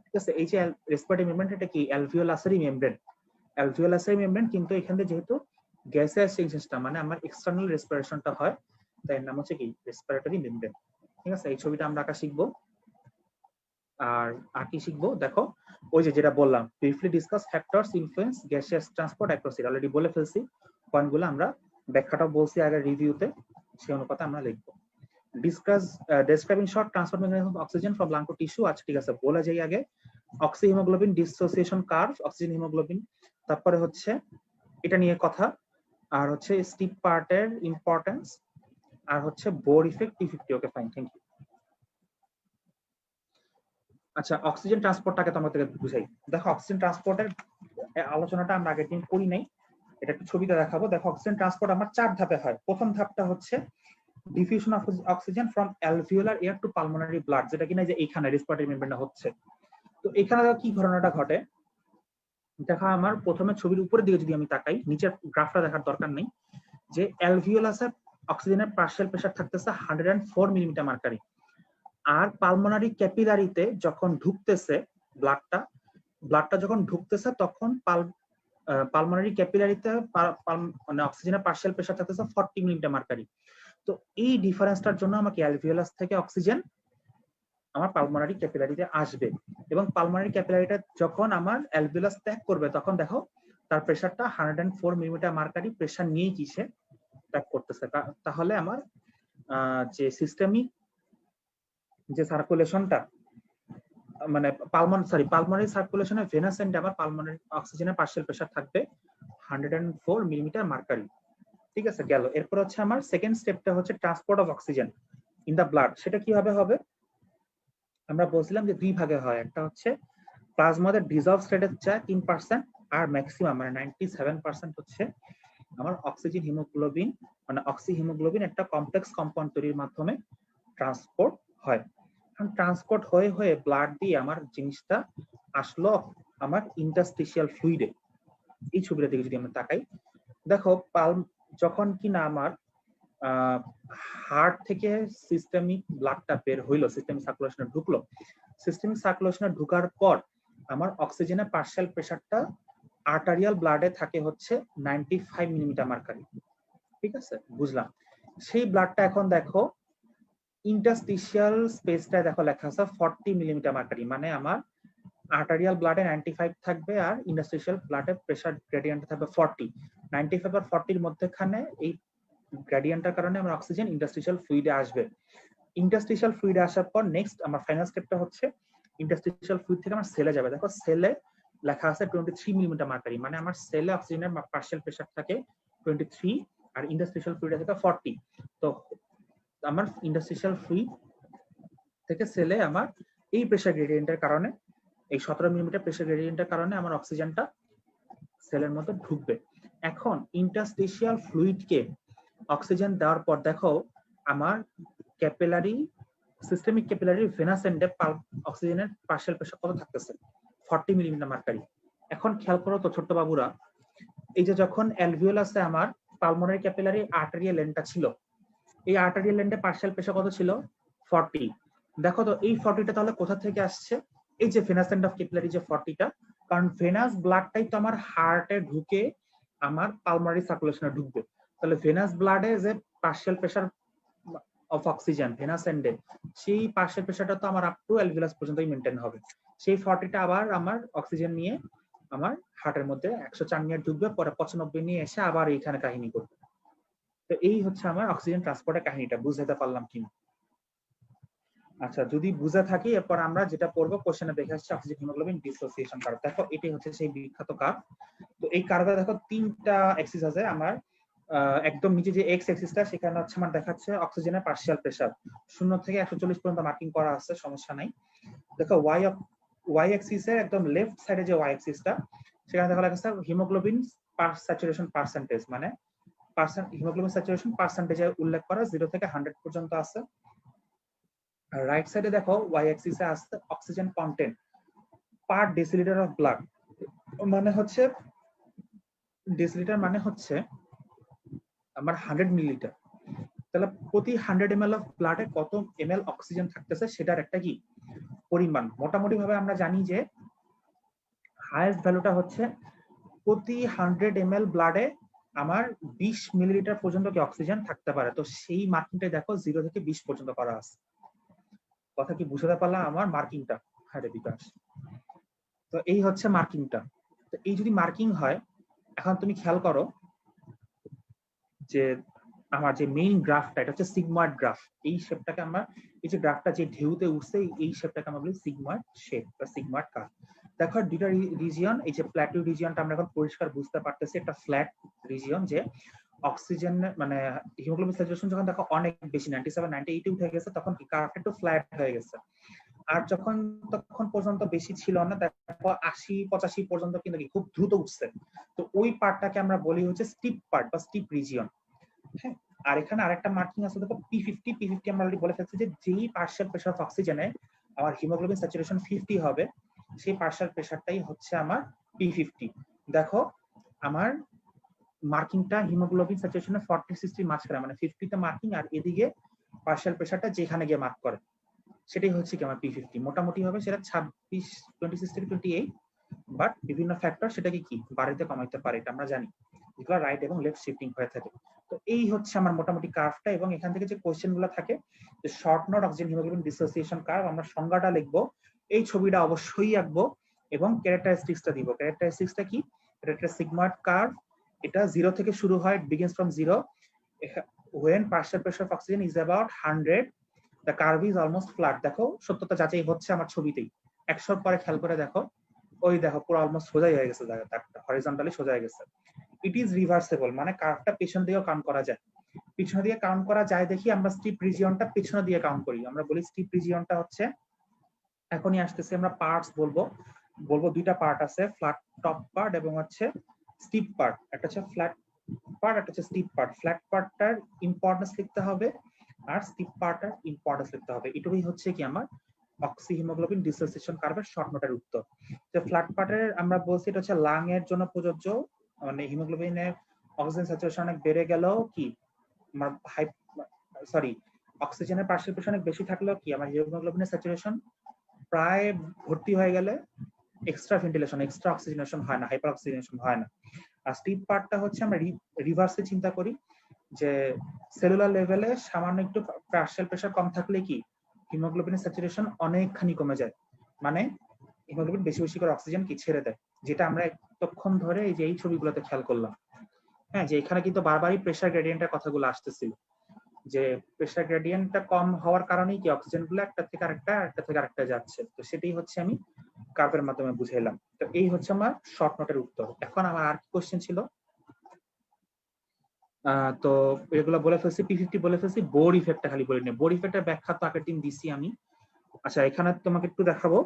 ঠিক আছে, এই যে রেসপিরেটরি মেমব্রেন, এটা কি অ্যালভিওলাসেরই মেমব্রেন, অ্যালভিওলাসেরই মেমব্রেন, কিন্তু এখানে যেহেতু গ্যাসিয়াস এক্সচেঞ্জটা মানে আমার এক্সটার্নাল রেসপিরেশনটা হয়, তাই এর নাম হচ্ছে কি রেসপিরেটরি মেমব্রেন। ঠিক আছে, এই ছবিটা আমরা আঁকা শিখবো। আর কি শিখবো দেখো, ওই যে যেটা বললাম, briefly discuss factors influence gaseous transport across it, already বলে ফেলছি পয়েন্টগুলো, আমরা ব্যাখ্যাটা বলছি আগে রিভিউতে, সেই অনুপাতে আমরা লিখবো। Discuss describing short transport mechanism of oxygen from lung to tissue. আচ্ছা ঠিক আছে, বলে যাই আগে, oxyhaemoglobin dissociation curve, oxygen haemoglobin, তারপরে হচ্ছে এটা নিয়ে কথা, আর হচ্ছে স্টিপ পার্টের ইম্পর্টেন্স, আর হচ্ছে Bohr effect, T50। Okay fine, thank you. আচ্ছা, অক্সিজেন ট্রান্সপোর্টটাকে তোমার থেকে বুঝাই। দেখো অক্সিজেন ট্রান্সপোর্টের আলোচনাটা আমরা আগের দিন করি নাই, এটা একটু ছবিতে দেখাবো। দেখো অক্সিজেন ট্রান্সপোর্ট আমার 4 ধাপে হয়। প্রথম ধাপটা হচ্ছে diffusion of oxygen from alveolar air to pulmonary blood, যেটা কিনা যে এইখানে রেসপিরেটরি মেমব্রেনে হচ্ছে। তো এখানে কি ঘটনাটা ঘটে, দেখা আমার প্রথমে ছবির উপরের দিকে যদি আমি তাকাই, নিচের গ্রাফটা দেখার দরকার নেই, যে অ্যালভিওলাসে অক্সিজেনের পার্শিয়াল প্রেসার থাকতেছে 104 মিলিমিটার মার্কারি, আর পালমোনারি ক্যাপিলারিতে যখন ঢুকতেছে ব্লাডটা যখন ঢুকতেছে তখন পালমোনারি ক্যাপিলারিতে মানে অক্সিজেনের পার্শিয়াল প্রেসার থাকতেছে 40 মিলিমিটার মার্কারি। তো এই ডিফারেন্সটার জন্য আমাকে অ্যালভিওলাস থেকে অক্সিজেন আমার পালমোনারি ক্যাপিলারিতে আসবে, এবং পালমোনারি ক্যাপিলারিটা যখন আমার অ্যালভিওলাস ত্যাগ করবে তখন দেখো তার প্রেসারটা 104 মিলিমিটার মার্কারি প্রেসার নিয়েই কি সে ত্যাগ করতেছে। তাহলে আমার যে সিস্টেমিক যে সার্কুলেশনটা, মানে পালমোনারি সার্কুলেশনে ভেনাস এন্ডে আমার পালমোনারি অক্সিজেনের পার্শিয়াল প্রেসার থাকবে 104 মিলিমিটার মার্কারি। ঠিক আছে, গেল। এরপর হচ্ছে আমার সেকেন্ড স্টেপটা হচ্ছে transport of oxygen in the blood. সেটা কিভাবে হবে, আমরা বলছিলাম যে দুই ভাগে হয়, একটা হচ্ছে প্লাজমাতে ডিসলভ স্টেটের চেয়ে 3%, আর ম্যাক্সিমাম মানে 97% হচ্ছে আমার অক্সিজেন হিমোগ্লোবিন, মানে অক্সি হিমোগ্লোবিন একটা কমপ্লেক্স কম্পাউন্ড তৈরির মাধ্যমে ট্রান্সপোর্ট হয়। ট্রান্সপোর্ট হয়ে হয়ে ব্লাড দিয়ে আমার জিনিসটা আসলো আমার ইন্টারস্টিশিয়াল ফ্লুইডে। এই ছবিটা দিকে যদি আমরা তাকাই, দেখো যখন কিনা আমার হার্ট থেকে সিস্টেমিক ব্লাডটা বের হইলো, সিস্টেমিক সার্কুলেশনে ঢুকলো, সিস্টেমিক সার্কুলেশনে ঢুকার পর আমার অক্সিজেনের পার্শিয়াল প্রেসারটা আর্টারিয়াল ব্লাডে থাকে হচ্ছে 95 মিলিমিটার মার্কারি। ঠিক আছে, বুঝলাম। সেই ব্লাডটা এখন দেখো ইন্টারস্টিশিয়াল স্পেসটা দেখো লেখা আছে 40 মিলিমিটার মার্কারি, মানে আমার আর্টারিয়াল ব্লাডে 95 থাকবে আর ইন্টারস্টিশিয়াল ব্লাডে প্রেসার গ্রেডিয়েন্ট থাকবে 40। 95 আর 40 এর মধ্যখানে এই গ্রেডিয়েন্টের কারণে আমার অক্সিজেন ইন্টারস্টিশিয়াল ফ্লুইডে আসবে। ইন্টারস্টিশিয়াল ফ্লুইডে আসার পর নেক্সট আমার ফাইনাল স্টেপটা হচ্ছে ইন্টারস্টিশিয়াল ফ্লুইড থেকে আমার সেলে যাবে। দেখো সেলে লেখা আছে 23 মিলিমিটার মার্কারি, মানে আমার সেলে অক্সিজেনের পার্শিয়াল প্রেসার থাকে 23 আর ইন্টারস্টিশিয়াল ফ্লুইডে থাকে 40। তো আমার ইন্টারস্টিশিয়াল ফ্লুইড থেকে সেলে আমার এই প্রেসার গ্রেডিয়েন্টের কারণে, এই 17 মিলিমিটার প্রেসার গ্রেডিয়েন্টের কারণে আমার অক্সিজেনটা সেলের মধ্যে ঢুকবে। এখন ইন্টারস্টিশিয়াল ফ্লুইডকে অক্সিজেন দেওয়ার পর দেখো আমার ক্যাপিলারি, সিস্টেমিক ক্যাপিলারি ভেনাস এন্ডে অক্সিজেনের পার্শিয়াল প্রেসার কত থাকতেছে 40 মিলিমিটার মার্কারি। এখন খেয়াল করো তো ছোট্ট বাবুরা, এই যে যখন অ্যালভিওলাসে আমার পালমোনারি ক্যাপিলারি আর্টারিয়াল এন্ডটা ছিল, এই আর্টারিয়াল এন্ডে পার্শিয়াল প্রেসার কত ছিল 40। দেখো তো এই 40টা তাহলে কোথা থেকে আসছে, এই যে ভেনাস এন্ড অফ ক্যাপিলারি যে 40টা, কারণ ভেনাস ব্লাডটাই তো আমার হার্টে ঢুকে আমার পালমোনারি সার্কুলেশনে ঢুকবে। তাহলে ভেনাস ব্লাডে যে partial pressure of oxygen venous এন্ডে, সেই পার্শ্বের প্রেশারটা তো আমার আপ টু অ্যালভিউলাস পর্যন্তই মেনটেন হবে। সেই 40টা আবার আমার অক্সিজেন নিয়ে আমার হার্টের মধ্যে 104 নিয়ে ঢুকবে, পরে 95 নিয়ে এসে আবার এইখানে কাহিনী করবে। তো এই হচ্ছে আমার অক্সিজেন ট্রান্সপোর্টের কাহিনীটা। বুঝতে পারলাম কিনা? আচ্ছা, যদি বুঝে থাকি এরপর আমরা যেটা পড়বো, কোশ্চেনে দেখে আসছে অক্সিজেন হিমোগ্লোবিন ডিসোসিয়েশন কার্ভ। দেখো এটাই হচ্ছে সেই বিখ্যাত কার্ভ। তো এই কার্ভে দেখো 3টা অ্যাক্সিস আছে। আমার একদম নিচে যে এক্স অ্যাক্সিসটা, সেখানে হচ্ছে আমার দেখাচ্ছে অক্সিজেনের পার্শিয়াল প্রেসার 0 থেকে 140 পর্যন্ত মার্কিং করা আছে, সমস্যা নাই। দেখো ওয়াই অ্যাক্সিসের একদম লেফট সাইডে যে ওয়াই অ্যাক্সিসটা, সেখানে দেখা যাচ্ছে হিমোগ্লোবিন স্যাচুরেশন পার্সেন্টেজ, মানে হিমোগ্লোবিন স্যাচুরেশন পার্সেন্টেজে উল্লেখ করা 0 থেকে 100 পর্যন্ত আছে। রাইট সাইডে দেখো ওয়াই অ্যাক্সিসে আছে oxygen content per decilitre of blood, মানে হচ্ছে ডেসিলিটার মানে হচ্ছে আমার 100 মিলিলিটার। তাহলে প্রতি 100 ml অফ ব্লাডে কত ml অক্সিজেন থাকতেছে সেটার একটা কি পরিমাণ। মোটামুটি ভাবে আমরা জানি যে হাইয়েস্ট ভ্যালুটা হচ্ছে প্রতি 100 ml ব্লাডে আমার 20 মিলিলিটার পর্যন্ত কি অক্সিজেন থাকতে পারে। তো সেই মার্কিংটা দেখো 0 থেকে 20 পর্যন্ত করা আছে। কথা কি বুঝতে পারলাম আমার মার্কিংটা? হ্যাঁ রে বিকাশ। তো এই হচ্ছে মার্কিংটা। তো এই যদি মার্কিং হয়, এখন তুমি খেয়াল করো যে আমার যে মেইন গ্রাফটা, এটা হচ্ছে সিগময়েড গ্রাফ। এই শেপটাকে আমরা, এই যে গ্রাফটা যে ঢেউতে উঠছে, এই শেপটাকে আমরা বলি সিগময়েড শেপ বা সিগময়েড কার্ভ। দেখো দুইটা রিজিয়ন, এই যে প্ল্যাটিউ রিজিয়নটা আমরা এখন পরিষ্কার বুঝতে পারতেছি, একটা ফ্ল্যাট রিজিয়ন, যে অক্সিজেন মানে হিমোগ্লোবিন স্যাচুরেশন যখন দেখো অনেক বেশি 97 98 উঠে গেছে, তখন কি কার্ভটা একটু ফ্ল্যাট হয়ে গেছে। আর যখন তখন পর্যন্ত বেশি ছিল না, দেখো 80 85 পর্যন্ত কিন্তু খুব দ্রুত উঠছে। তো ওই পার্টটাকে আমরা বলি হচ্ছে স্টিপ পার্ট বা স্টিপ রিজিয়ন। হ্যাঁ, আর এখানে আরেকটা মার্কিং আছে দেখো P50 আমরা অলরেডি বলে ফেলছি যে যেই পার্শিয়াল প্রেসার অফ অক্সিজেনে আমার হিমোগ্লোবিন স্যাচুরেশন 50 হবে, সেই পার্শিয়াল প্রেসারটাই হচ্ছে আমার P50। দেখো আমার মার্কিংটা হিমোগ্লোবিন স্যাচুরেশনে 40-60 মাঝখানে, মানে 50 তে মার্কিং, আর এদিকে পার্শিয়াল প্রেসারটা যেখানে গিয়ে মার্ক করে সেটাই হচ্ছে কি আমার P50। মোটামুটি হবে সেটা 26, 26 থেকে 28, বাট বিভিন্ন ফ্যাক্টর সেটাকে কি বাড়িতে কমাইতে পারে, এটা আমরা জানি, যেগুলো রাইট এবং লেফট শিফটিং হয়ে থাকে। তো এই হচ্ছে আমার মোটামুটি কার্ভটা। এবং এখান থেকে যে কোশ্চেন গুলো থাকে, যে short note oxygen haemoglobin dissociation curve, আমরা সংজ্ঞাটা লিখবো, এই ছবিটা অবশ্যই আঁকবো এবং ক্যারেক্টারিস্টিক্সটা দিব। ক্যারেক্টারিস্টিক্সটা কি? এটা একটা সিগময়েড কার্ভ, এটা 0 থেকে শুরু হয়, begins from 0, when partial pressure of oxygen is about 100, the curve is almost flat। দেখো সত্যতা যাচাই হচ্ছে আমার ছবিতেই। 100 পরে খেয়াল করে দেখো, ওই দেখো পুরো অলমোস্ট সোজাই হয়ে গেছে, দাগটা হরিজন্টালি সোজা হয়ে গেছে। ইট ইজ রিভার্সেবল, মানে কার্ভটা পেছন দিকেও কাউন্ট করা যায়। পিছন দিয়ে কাউন্ট করা যায় দেখি আমরা স্টিপ রিজিয়নটা পেছন দিয়ে কাউন্ট করি। আমরা বলি স্টিপ রিজিয়নটা হচ্ছে, এখনই আসতেছে, আমরা পার্টস বলবো দুইটা পার্ট আছে, ফ্ল্যাট টপ পার্ট এবং হচ্ছে স্টিপ পার্ট। একটা হচ্ছে ফ্ল্যাট পার্ট, একটা হচ্ছে স্টিপ পার্ট। ফ্ল্যাট পার্টটার ইম্পর্টেন্স লিখতে হবে আর স্টিপ পার্টটার ইম্পর্টেন্স লিখতে হবে। এটুকুই হচ্ছে কি আমার অক্সি হিমোগ্লোবিন ডিসোসিয়েশন কার্ভের শর্ট নোটের উত্তর। যে ফ্ল্যাট পার্টের আমরা বলছি এটা হচ্ছে লাং এর জন্য প্রযোজ্য, মানে হিমোগ্লোবিনের অক্সিজেন স্যাচুরেশন অনেক বেড়ে গেলেও কি আমার অক্সিজেনের পার্শিয়াল প্রেসার অনেক বেশি থাকলেও কি আমার হিমোগ্লোবিনের স্যাচুরেশন প্রায় ভর্তি হয়ে গেলে এক্সট্রা ভেন্টিলেশন, এক্সট্রা অক্সিজেনেশন হয় না, হাইপার অক্সিজেনেশন হয় না। আর স্টিপ পার্টটা হচ্ছে আমরা রিভার্সে চিন্তা করি, যে সেলুলার লেভেলে সামান্য একটু পার্শিয়াল প্রেসার কম থাকলে কি হিমোগ্লোবিনের স্যাচুরেশন অনেকখানি কমে যায়, মানে হিমোগ্লোবিন বেশি বেশি করে অক্সিজেন কি ছেড়ে দেয়, যেটা আমরা এতক্ষণ ধরে এই যে এই ছবিগুলোতে খেয়াল করলাম। হ্যাঁ, যে এখানে কিন্তু বারবারই প্রেসার গ্রেডিয়েন্টের কথাগুলো আসতেছিল, যে প্রেসার গ্রেডিয়েন্টটা কম হওয়ার কারণেই কি অক্সিজেন গুলো একটা থেকে আরেকটা যাচ্ছে। তো সেটাই হচ্ছে আমি কার্ভের মাধ্যমে বুঝাইলাম। তো এই হচ্ছে আমার শর্ট নোটের উত্তর। এখন আমার আর কি কোশ্চেন ছিল? তো এগুলো বলে ফেলছি, P50 বলে ফেলছি, বোর ইফেক্টটা খালি বলে নিই। বোর ইফেক্টের ব্যাখ্যা তো আগের দিন দিছি আমি। আচ্ছা, এখানে তোমাকে একটু দেখাবো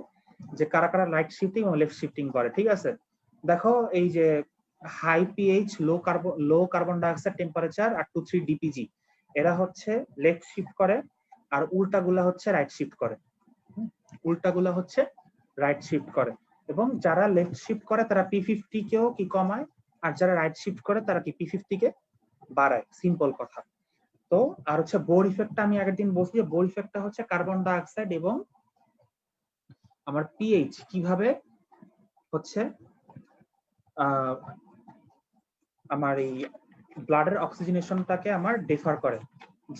যে কারা কারা রাইট শিফটিং এবং লেফট শিফটিং করে। ঠিক আছে, দেখো এই যে high pH, low carbon dioxide temperature আর 2-3 ডিপিজি, এরা হচ্ছে লেফট শিফট করে, আর উল্টাগুলা হচ্ছে রাইট শিফট করে। উল্টাগুলা হচ্ছে রাইট শিফট করে। এবং যারা লেফট শিফট করে তারা P50 কেও কি কমায়, আর যারা রাইট শিফট করে তারা কি P50 কে বাড়ায়। সিম্পল কথা। তো আর হচ্ছে বোর ইফেক্টটা আমি আগের দিন বলছি, যে বোর ইফেক্টটা হচ্ছে কার্বন ডাইঅক্সাইড এবং আমার পিএইচ কিভাবে হচ্ছে আমার এই ব্লাডের অক্সিজেনেশনটাকে আমার ডিফার করে,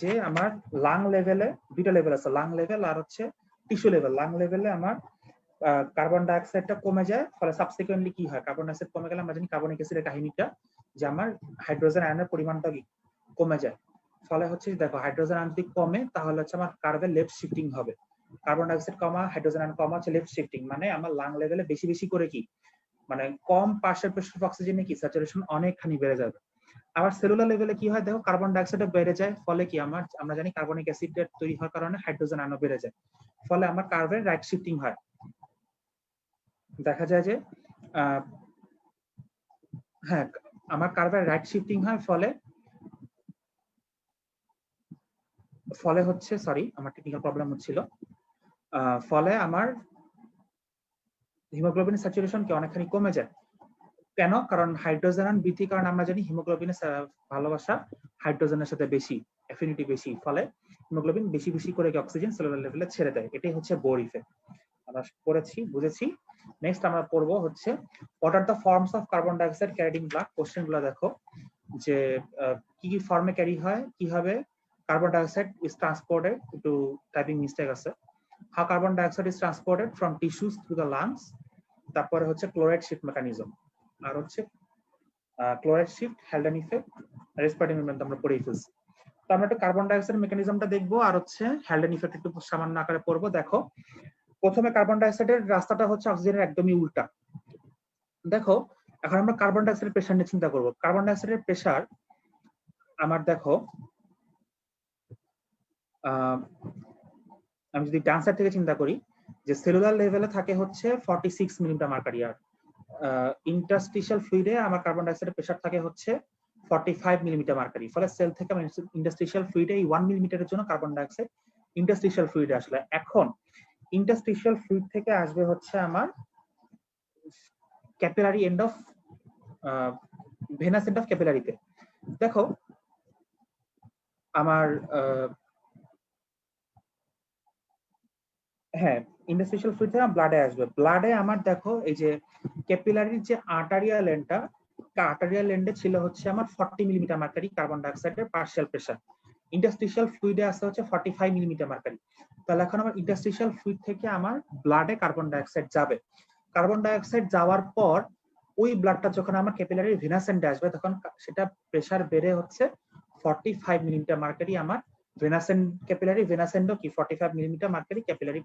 যে আমার লাং লেভেলে দুইটা লেভেল আছে, লাং লেভেল আর হচ্ছে টিস্যু লেভেল। লাং লেভেলে আমার কার্বন ডাইঅক্সাইডটা কমে যায়, ফলে সাবসিকুয়েন্টলি কি হয়, কার্বন ডাইঅক্সাইড কমে গেলে আমরা জানি কার্বনিক অ্যাসিডের কাহিনীটা, যে আমার হাইড্রোজেন আয়নের পরিমাণটা কমে যায়। ফলে হচ্ছে দেখো হাইড্রোজেন আয়ন যদি কমে তাহলে হচ্ছে আমার কার্ভে লেফট শিফটিং হবে। কার্বন ডাইঅক্সাইড কমা হাইড্রোজেন আয়ন কমা হচ্ছে লেফট শিফটিং, মানে আমার লাং লেভেলে বেশি বেশি করে কি মানে কম পার্শিয়াল প্রেসার অফ অক্সিজেনে কি স্যাচুরেশন অনেকখানি বেড়ে যাবে। আবার সেলুলার লেভেলে কি হয় দেখো, কার্বন ডাইঅক্সাইড বেড়ে যায়, ফলে কি আমরা জানি কার্বনিক অ্যাসিড তৈরি হওয়ার কারণে হাইড্রোজেন আয়ন বেড়ে যায়, ফলে আমার কার্ভের রাইট শিফটিং হয়। দেখা যায় যে হ্যাঁ আমার কার্ভের রাইট শিফটিং হয়, ফলে হচ্ছে সরি আমার টেকনিক্যাল প্রবলেম হচ্ছিল, ফলে আমার হিমোগ্লোবিনের স্যাচুরেশন কি অনেকখানি কমে যায়। কেন? কারণ হাইড্রোজেন আয়ন বৃদ্ধি, কারণ আমরা জানি হিমোগ্লোবিনের ভালোবাসা হাইড্রোজেনের সাথে বেশি, অ্যাফিনিটি বেশি, ফলে হিমোগ্লোবিন বেশি বেশি করে অক্সিজেন সেলুলার লেভেলে ছেড়ে দেয়। এটাই হচ্ছে বোর ইফেক্ট। আমরা পড়েছি, বুঝেছি। নেক্সট আমরা পড়বো হচ্ছে what are the forms of carbon dioxide carried in blood. কোশ্চেনগুলো দেখো যে কি কি ফর্মে ক্যারি হয়, কিভাবে কার্বন ডাইঅক্সাইড ইজ ট্রান্সপোর্টেড, একটু টাইপিং মিস্টেক আছে, how carbon dioxide is transported from tissues to the lungs, তারপরে হচ্ছে ক্লোরাইড শিফট মেকানিজম, আর হচ্ছে chloride shift, Haldane effect, respiratory movement আমরা পড়েই ফেলছি। তো আমরা একটা কার্বন ডাইঅক্সাইড মেকানিজমটা দেখবো, আর হচ্ছে হ্যালডেন ইফেক্ট একটু সামান্য আকারে পড়বো। দেখো প্রথমে কার্বন ডাইঅক্সাইডের রাস্তাটা হচ্ছে অক্সিজেনের একদমই উল্টা। দেখো এখন আমরা কার্বন ডাইঅক্সাইডের প্রেসার নিয়ে চিন্তা করবো। কার্বন ডাইঅক্সাইডের প্রেসার আমার দেখো আমি যদি ডান সাইড থেকে চিন্তা করি, যে সেলুলার লেভেলে থাকে হচ্ছে 46 মিলিমিটার মার্কারি, আর ইন্টারস্টিশিয়াল ফ্লুইডে আমার কার্বন ডাইঅক্সাইডের প্রেসার থাকে হচ্ছে 45 মিলিমিটার মার্কারি। ফলে সেল থেকে আমার ইন্টারস্টিশিয়াল ফ্লুইডে এই 1 মিলিমিটারের জন্য কার্বন ডাইঅক্সাইড ইন্টারস্টিশিয়াল ফ্লুইডে আসলে, এখন ইন্টারস্টিশিয়াল ফ্লুইড থেকে আসবে হচ্ছে আমার capillary end of venous end of ক্যাপিলারিতে। দেখো আমার হ্যাঁ ইন্টারস্টিশিয়াল ফ্লুইড থেকে ব্লাডে আসবে। ব্লাডে আমার দেখো এই যে ক্যাপিলারির যে আর্টারিয়াল এন্ডটা, আর্টারিয়াল এন্ডে ছিল হচ্ছে আমার 40 মিলিমিটার মার্কারি কার্বন ডাইঅক্সাইডের পার্শিয়াল প্রেসার, ইন্টারস্টিশিয়াল ফ্লুইডে আসছে হচ্ছে 45 মিলিমিটার মার্কারি। তাহলে এখন আমার ইন্টারস্টিশিয়াল ফ্লুইড থেকে আমার ব্লাডে কার্বন ডাইঅক্সাইড যাবে। কার্বন ডাইঅক্সাইড যাওয়ার পর ওই ব্লাডটা যখন আমার ক্যাপিলারি ভেনাস এন্ডে আসবে, তখন সেটা প্রেসার বেড়ে হচ্ছে 45 মিলিমিটার মার্কারি আমার ভেনাস এন্ড ক্যাপিলারি, ভেনাস এন্ডও কি 45 মিলিমিটার মার্কারি ক্যাপিলারি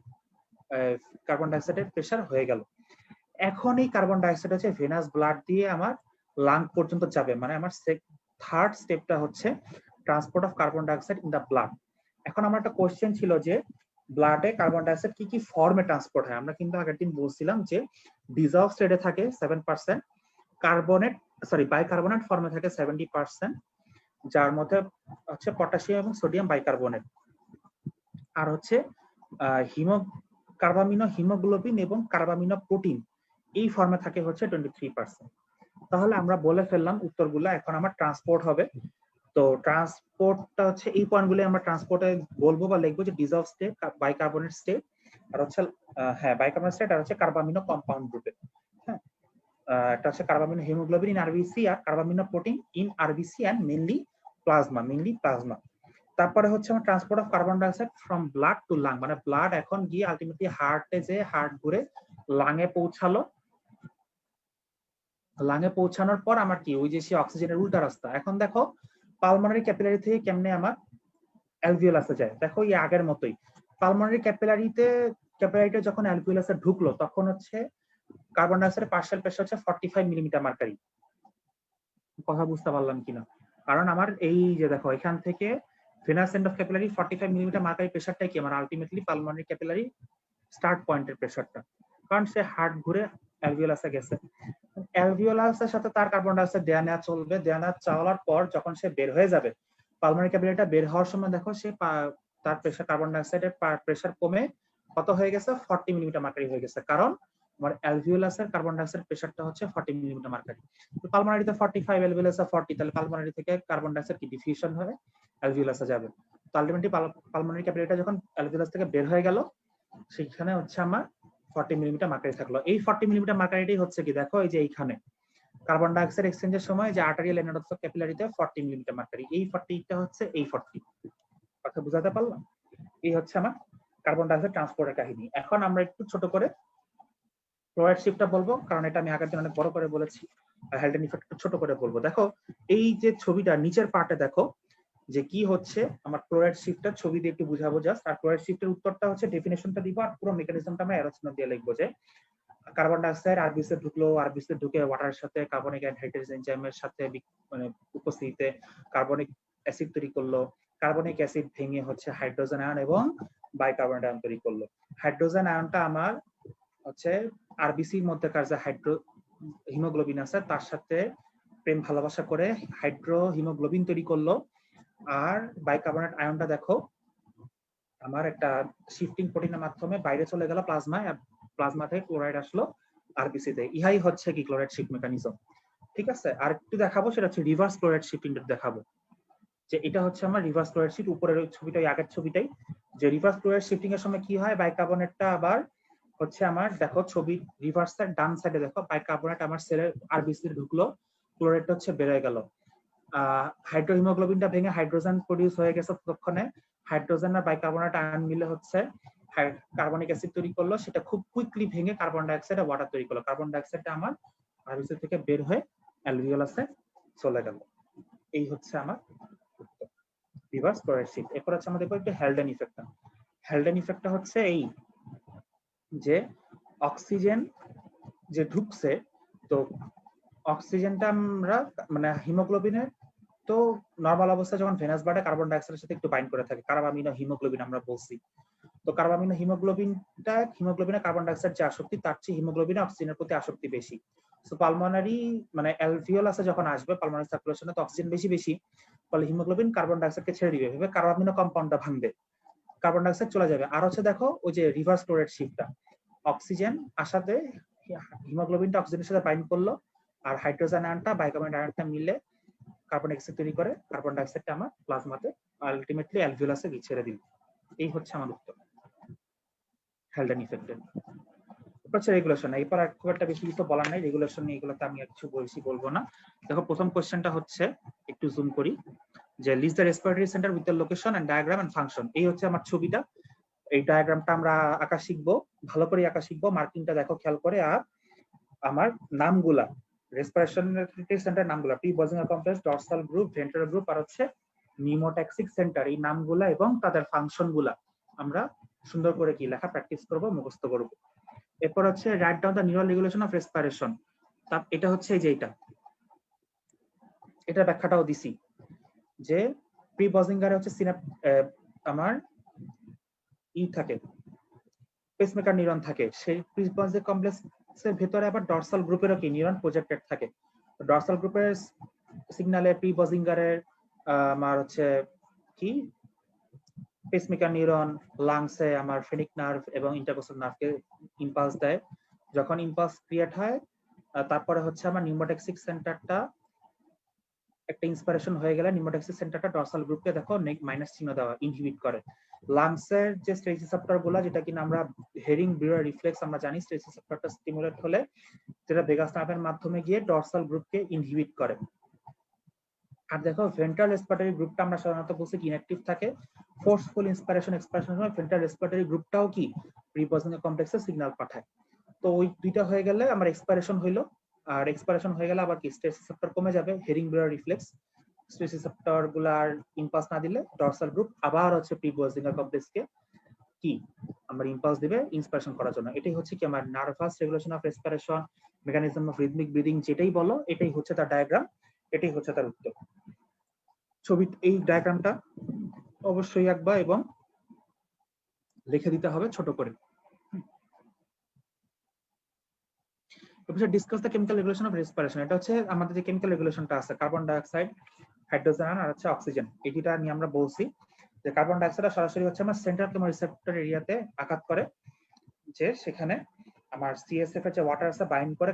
কার্বন ডাইঅক্সাইডের প্রেসার হয়ে গেল। এখন এই কার্বন ডাইঅক্সাইড হচ্ছে ভেনাস ব্লাড দিয়ে আমার লাং পর্যন্ত যাবে, মানে আমার থার্ড স্টেপটা হচ্ছে transport of carbon dioxide in the blood. এখন আমার একটা কোশ্চেন ছিল যে ব্লাডে কার্বন ডাইঅক্সাইড কি কি ফর্মে ট্রান্সপোর্ট হয়। আমরা কিন্তু আগের দিন বলছিলাম যে ডিজলভ স্টেটে থাকে 7%, কার্বনেট বাইকার্বনেট ফর্মে থাকে 70%, যার মধ্যে হচ্ছে পটাশিয়াম এবং সোডিয়াম বাইকার্বনেট, আর হচ্ছে কার্বামিনো হিমোগ্লোবিন এবং কার্বামিনো প্রোটিন এই ফর্মে থাকে হচ্ছে 23%। তাহলে আমরা বলে ফেললাম উত্তরগুলো। এখন আমার ট্রান্সপোর্ট হবে, তো ট্রান্সপোর্টটা হচ্ছে এই পয়েন্টগুলো আমরা ট্রান্সপোর্টে বলবো বা লিখবো যে ডিজলভ স্টেট, বাইকার্বনেট স্টেট, আর হচ্ছে বাইকার্বনেট স্টেট, আর হচ্ছে কার্বামিনো কম্পাউন্ড গ্রুপে। হ্যাঁ এটা হচ্ছে কার্বামিনো হিমোগ্লোবিন ইন আরবিসি আর carbamino protein in RBC and mainly plasma. তারপরে হচ্ছে আমার transport of carbon dioxide from blood to lung, মানে ব্লাড এখন গিয়ে আলটিমেটলি হার্টে যে হার্ট ঘুরে লাঙে পৌঁছালো, লাঙে পৌঁছানোর পর আমার কি ওই যে সে অক্সিজেনের উল্টা রাস্তা। এখন দেখো পালমোনারি ক্যাপিলারি থেকে কেমনে আমার অ্যালভিওলাসে যায়, দেখো এই আগের মতোই পালমোনারি ক্যাপিলারিতে যখন অ্যালভিওলাসে ঢুকলো তখন হচ্ছে কার্বন ডাইঅক্সাইডের পার্শিয়াল প্রেসার হচ্ছে 45 মিলিমিটার মার্কারি। কথা বুঝতে পারলাম কিনা? কারণ আমার এই যে দেখো এখান থেকে venous end of capillary 45 millimetre mercury প্রেসারটা কি আমার আলটিমেটলি পালমোনারি ক্যাপিলারি স্টার্ট পয়েন্টের প্রেসারটা, কারণ সে হার্ট ঘুরে অ্যালভিওলাসে গেছে। অ্যালভিওলাসের সাথে তার কার্বন ডাইঅক্সাইড দেয়া নেওয়া চলবে, দেয়া নেওয়া চাওয়ার পর যখন সে বের হয়ে যাবে পালমোনারি ক্যাপিলারিটা বের হওয়ার সময় দেখো সে তার প্রেসার কার্বন ডাইঅক্সাইডের প্রেসার কমে কত হয়ে গেছে 40 মিলিমিটার মার্কারি হয়ে গেছে, কারণ আমার অ্যালভিওলাসের কার্বন ডাইঅক্সাইড প্রেসারটা হচ্ছে 40 মিলিমিটার মার্কারি। তো পালমোনারিতে 45, অ্যালভিওলাসে 40, তাহলে পালমোনারি থেকে কার্বন ডাইঅক্সাইড কি ডিফিউশন হয়ে অ্যালভিওলাসে যাবে। তো আলটিমেটলি পালমোনারি ক্যাপিলারিটা যখন অ্যালভিওলাস থেকে বের হয়ে গেল সেখানে হচ্ছে আমার 40 মিলিমিটার মার্কারি থাকলো। এই 40 মিলিমিটার মার্কারিটাই হচ্ছে কি দেখো এই যে এইখানে কার্বন ডাইঅক্সাইড এক্সচেঞ্জের সময় যে আর্টারিয়াল এন্ড অফ ক্যাপিলারিতে 40 মিলিমিটার মার্কারি, এই 40টা হচ্ছে এই 40। কথা বুঝাতে পারলাম? এই হচ্ছে আমার কার্বন ডাই অক্সাইড ট্রান্সপোর্টের কাহিনী। এখন আমরা একটু ছোট করে ক্লোরাইড শিফটটা বলবো, কারণ এটা আমি আগের দিন অনেক বড় করে বলেছি, আর হ্যালডেন ইফেক্ট ছোট করে বলবো। দেখো এই যে ছবিটা নিচের পার্টে দেখো যে কি হচ্ছে, আমার ক্লোরাইড শিফটটা ছবি দিয়ে একটু বুঝাবো জাস্ট। আর ক্লোরাইড শিফটের উত্তরটা হচ্ছে ডেফিনেশনটা দিব, আর পুরো মেকানিজমটা আমরা অ্যারো চিহ্ন দিয়ে লিখবো। যে কার্বন ডাই অক্সাইড আরবিসি ঢুকলো, আরবিসি ঢুকে ওয়াটারের সাথে কার্বনিক অ্যানহাইড্রেজ এনজাইমের সাথে মানে উপস্থিতিতে কার্বনিক অ্যাসিড তৈরি করলো। কার্বনিক অ্যাসিড ভেঙে হচ্ছে হাইড্রোজেন আয়ন এবং বাইকার্বনেট আয়ন তৈরি করলো। হাইড্রোজেন আয়নটা আমার হচ্ছে আরবিসির মধ্যেকার যে হিমোগ্লোবিন আছে তার সাথে প্রেম ভালোবাসা করে হাইড্রো হিমোগ্লোবিন তৈরি করলো। আর বাইকার্বনেট আয়নটা দেখো আমার একটা শিফটিং প্রোটিনের মাধ্যমে বাইরে চলে গেল প্লাজমায়, আর প্লাজমা থেকে ক্লোরাইড আসলো আরবিসি তে। ইহাই হচ্ছে কি ক্লোরাইড শিফট মেকানিজম। ঠিক আছে, আর একটু দেখাবো, সেটা হচ্ছে রিভার্স ক্লোরাইড শিফটিং দেখাবো। যে এটা হচ্ছে আমার রিভার্স ক্লোরাইড শিফট, উপরের ছবিটাই আগের ছবিটাই। যে রিভার্স ক্লোরাইড শিফটিং এর সময় কি হয়, বাইকার্বনেটটা আবার হচ্ছে আমার দেখো ছবি রিভার্সের ডান সাইডে দেখো বাইকার্বনেট আমার সেলের আরবিসি ঢুকলো, ক্লোরাইডটা হচ্ছে বেড়ে গেল। হাইড্রোহিমোগ্লোবিনটা ভেঙে হাইড্রোজেন প্রডিউস হয়ে গেছে, ততক্ষণে হাইড্রোজেন আর বাইকার্বনেট আয়ন মিলে হচ্ছে কার্বনিক অ্যাসিড তৈরি করলো, সেটা খুব কুইকলি ভেঙে কার্বন ডাই অক্সাইড আর ওয়াটার তৈরি করলো। কার্বন ডাই অক্সাইডটা আমার আরবিসি থেকে বের হয়ে অ্যালভিওলাসে চলে গেল। এই হচ্ছে আমার রিভার্স ক্লোরাইড শিফট। এরপর হচ্ছে আমাদের একটু হ্যালডেন ইফেক্টটা। হ্যালডেন ইফেক্টটা হচ্ছে এই যে অক্সিজেন যে ঢুকছে, তো অক্সিজেনটা আমরা মানে হিমোগ্লোবিনের তো নরমাল অবস্থায় যখন ভেনাস বাড়ে কার্বন ডাই অক্সাইডের সাথে একটু বাইন্ড করে থাকে, কার্বামিনো হিমোগ্লোবিন আমরা বলছি। তো কার্বামিনো হিমোগ্লোবিনে কার্বন ডাই অক্সাইড যে আসক্তি তার চেয়ে হিমোগ্লোবিনে অক্সিজেনের প্রতি আসক্তি বেশি। সো পালমোনারি মানে অ্যালভিওলাসে যখন আসবে পালমোনারি সার্কুলেশনে তো অক্সিজেন বেশি, ফলে হিমোগ্লোবিন কার্বন ডাই অক্সাইডকে ছেড়ে দিবে, ভেবে কার্বামিনো কম্পাউন্ডটা ভাঙবে, কার্বন ডাই অক্সাইড চলে যাবে। আর হচ্ছে দেখো ওই যে রিভার্স ক্লোরাইড শিফটটা, অক্সিজেন আসাতে হিমোগ্লোবিনটা অক্সিজেনের সাথে বাইন্ড করলো, আর হাইড্রোজেন আয়নটা বাইকার্বনেট আয়নটা মিলে কার্বন ডাই অক্সাইড তৈরি করে, কার্বন ডাই অক্সাইডটা আমার প্লাজমাতে আলটিমেটলি অ্যালভিওলাসে ছেড়ে দিল। এই হচ্ছে আমার উত্তর হ্যালডেন ইফেক্টের। হচ্ছে রেগুলেশন, এরপর আর খুব একটা বেশি কিছু বলার নাই, রেগুলেশন নিয়ে এগুলোতে আমি আর কিছু বেশি বলবো না। দেখো প্রথম কোশ্চেনটা হচ্ছে, একটু জুম করি, যে list the respiratory centre with the location and diagram and function. এই হচ্ছে আমার ছবিটা, এই ডায়াগ্রামটা আমরা আঁকা শিখবো, ভালো করে আঁকা শিখবো, মার্কিংটা দেখো খেয়াল করে। আর আমার নামগুলা রেসপিরেটরি সেন্টার নামগুলা pre Botzinger complex, dorsal group, ventral group আর হচ্ছে নিউমোট্যাক্সিক সেন্টার, এই নামগুলা এবং তাদের ফাংশন গুলা আমরা সুন্দর করে কি লেখা প্র্যাকটিস করব, মুখস্থ করব। এরপর হচ্ছে write down the neural regulation of respiration. এটা হচ্ছে এই যে এটা ব্যাখ্যাটাও দিছি, যে প্রি বজিঙ্গারে হচ্ছে আমার থাকে পেসমেকার নিউরন থাকে, সেই প্রি বজিঙ্গার কমপ্লেক্সের ভেতরে আবার ডর্সাল গ্রুপেরও কি নিউরন প্রজেক্টেড থাকে। ডর্সাল গ্রুপের সিগন্যালে প্রি বজিঙ্গারের আমার হচ্ছে কি পেসমেকার নিউরন লাংসে আমার ফেনিক নার্ভ এবং ইন্টারকোস্টাল নার্ভকে ইম্পালস দেয়। যখন ইম্পালস ক্রিয়েট হয় তারপরে হচ্ছে আমার নিউমোট্যাক্সিক সেন্টারটা একটা ইন্সপিরেশন হয়ে গেলে নিউমোট্যাক্সিক সেন্টারটা ডর্সাল গ্রুপকে দেখো মাইনাস চিহ্ন দেওয়া ইনহিবিট করে। লাংসের যে স্ট্রেস রিসেপ্টর গুলা, যেটা কিনা আমরা হেরিং ব্রিউয়ার রিফ্লেক্স আমরা জানি, স্ট্রেস রিসেপ্টরটা স্টিমুলেট হলে যেটা ভেগাস নার্ভের মাধ্যমে গিয়ে ডর্সাল গ্রুপকে ইনহিবিট করে। আর দেখো ভেন্ট্রাল রেসপিরেটরি গ্রুপটা আমরা সাধারণত বলছি কি ইনঅ্যাক্টিভ থাকে, ফোর্সফুল ইন্সপিরেশন এক্সপিরেশনের সময় ভেন্ট্রাল রেসপিরেটরি গ্রুপটাও কি প্রি বজিঙ্গার কমপ্লেক্সে সিগন্যাল পাঠায়। তো ওই দুইটা হয়ে গেলে আমার এক্সপিরেশন হইলো, আর এক্সপিরেশন হয়ে গেলে আবার কি স্ট্রেস রিসেপ্টর কমে যাবে, Hering Breuer reflex, stretch receptor গুলার ইম্পালস না দিলে ডর্সাল গ্রুপ আবার হচ্ছে প্রি বজিঙ্গার কমপ্লেক্সকে কি আমরা ইম্পালস দিবে ইন্সপিরেশন করার জন্য। এটাই হচ্ছে কি আমার nervous regulation of respiration, mechanism of rhythmic breathing, যেটাই বলো এটাই হচ্ছে তার ডায়াগ্রাম, এটাই হচ্ছে তার উত্তর। ছবি এই ডায়াগ্রামটা অবশ্যই আঁকবা এবং লিখে দিতে হবে ছোট করে। Discuss the chemical regulation of respiration. এটা হচ্ছে আমাদের যে কেমিক্যাল রেগুলেশনটা আছে, কার্বন ডাই অক্সাইড, হাইড্রোজেন আর হচ্ছে অক্সিজেন, এই দুইটা নিয়ে আমরা বলছি যে কার্বন ডাই অক্সাইড সরাসরি হচ্ছে আমার সেন্ট্রাল কেমোরিসেপ্টর এরিয়াতে আঘাত করে, যে সেখানে আমার সিএসএফ এর যে ওয়াটার আছে বাইন্ড করে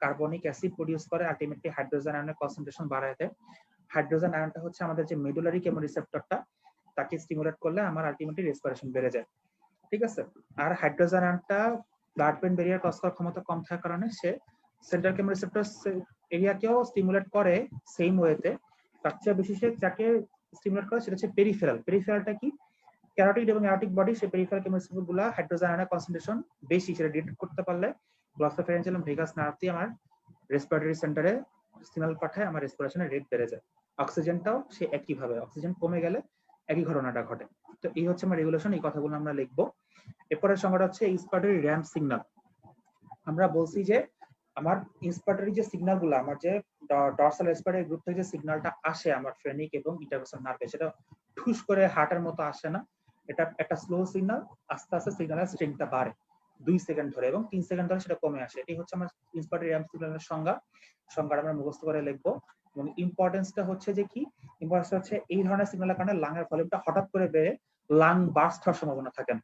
কার্বনিক অ্যাসিড প্রডিউস করে, আলটিমেটলি হাইড্রোজেন আয়নের কনসেন্ট্রেশন বাড়ায় দেয়। হাইড্রোজেন আয়নটা হচ্ছে আমাদের যে মেডুলারি কেমোরিসেপ্টরটা, তাকে স্টিমুলেট করলে আমার আলটিমেটলি রেসপিরেশন বেড়ে যায়। ঠিক আছে, আর হাইড্রোজেন আয়নটা ব্লাড ব্রেন ব্যারিয়ার ক্রস করার ক্ষমতা কম থাকার কারণে সে সেন্ট্রাল কেমোরিসেপ্টর এরিয়াকেও স্টিমুলেট করে সেম ওয়েতে, তার চেয়ে বেশি সে যাকে স্টিমুলেট করে সেটা হচ্ছে পেরিফেরাল। পেরিফেরালটা কি? ক্যারোটিড এবং অ্যারোটিক বডি, সেই পেরিফেরাল কেমিস্ট্রি গুলা হাইড্রোজেন আয়নের কনসেন্ট্রেশন বেশি, সেটা ডিটেক্ট করতে পারলে গ্লসোফেরেঞ্জিয়াল এবং ভেগাস নার্ভ দিয়ে আমার রেসপিরেটরি সেন্টারে সিগন্যাল পাঠায়, আমার রেসপিরেশনের রেট বেড়ে যায়। অক্সিজেনটাও সে একই ভাবে, অক্সিজেন কমে গেলে একই ঘটনাটা ঘটে। তো এই হচ্ছে আমার রেগুলেশন, এই কথাগুলো আমরা লিখবো। এরপরের সংজ্ঞাটা হচ্ছে ইন্সপিরেটরি র্যাম্প সিগন্যাল। আমরা বলছি যে আমার ইন্সপিরেটরি যে সিগন্যাল গুলো, আমার যে ডরসাল রেসপিরেটরি গ্রুপ থেকে যে সিগন্যালটা আসে আমার ফ্রেনিক এবং ইন্টারভার্সাল নার্ভে, সেটা ঠুস করে হার্টের মতো আসে না, এটা একটা স্লো সিগন্যাল, আস্তে আস্তে সিগন্যালের স্ট্রেংথটা বাড়ে 2 সেকেন্ড ধরে এবং 3 সেকেন্ড ধরে সেটা কমে আসে। এটাই হচ্ছে আমার ইন্সপিরেটরি র্যাম্প সিগন্যালের সংজ্ঞাটা আমরা মুখস্থ করে লিখবো। এবং ইম্পর্টেন্সটা হচ্ছে যে কি, ইম্পর্টেন্স হচ্ছে এই ধরনের সিগন্যালের কারণে লাংয়ের ভলিউমটা হঠাৎ করে বেড়ে লাং বার্স্ট হওয়ার সম্ভাবনা থাকে না।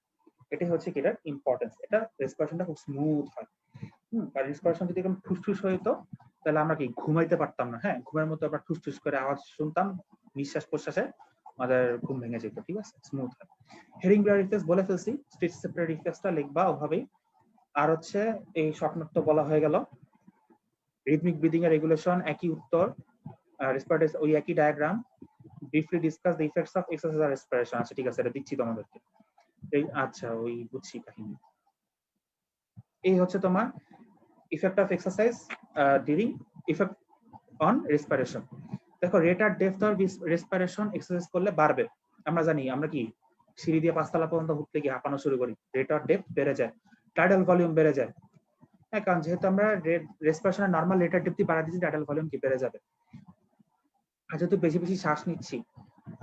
এটাই হচ্ছে কি এটার ইম্পর্টেন্স, এটা রেসপিরেশনটা খুব স্মুথ হয়। আর রেসপিরেশন যদি এরকম ঠুসঠুস হইতো তাহলে আমরা কি ঘুমাইতে পারতাম না। হ্যাঁ, ঘুমের মতো আমরা ঠুসঠুস করে আওয়াজ শুনতাম, নিঃশ্বাস প্রশ্বাসে আমাদের ঘুম ভেঙে যেত। ঠিক আছে, স্মুথ হয়। হেরিং ব্লাড রিফ্লেক্স বলে ফেলছি, স্টেজ সেপারেট রিফ্লেক্সটা লিখবা ওভাবেই। আর হচ্ছে এই শর্ট নোট তো বলা হয়ে গেল। রিদমিক ব্রিদিং এর রেগুলেশন একই উত্তর, রেসপিরেটরি ওই একই diagram. Briefly discuss the effects of exercise আর রেসপিরেশন। আচ্ছা ঠিক আছে, এটা দিচ্ছি তোমাদেরকে। এই আচ্ছা ওই বুঝছি কাহিনী। এই হচ্ছে তোমার effect of exercise during effect on respiration. দেখো রেট আর ডেপথ অফ রেসপিরেশন এক্সারসাইজ করলে বাড়বে। আমরা জানি, আমরা কি সিঁড়ি দিয়ে 5 তলা পর্যন্ত উঠতে গিয়ে হাঁপানো শুরু করি, রেট আর ডেপথ বেড়ে যায়, টাইডাল ভলিউম বেড়ে যায়। হ্যাঁ, কারণ যেহেতু আমরা রেসপিরেশনের নরমাল রেট আর ডেপথ বাড়া দিচ্ছি, টাইডাল ভলিউম কি বেড়ে যাবে। আর যেহেতু বেশি বেশি শ্বাস নিচ্ছি,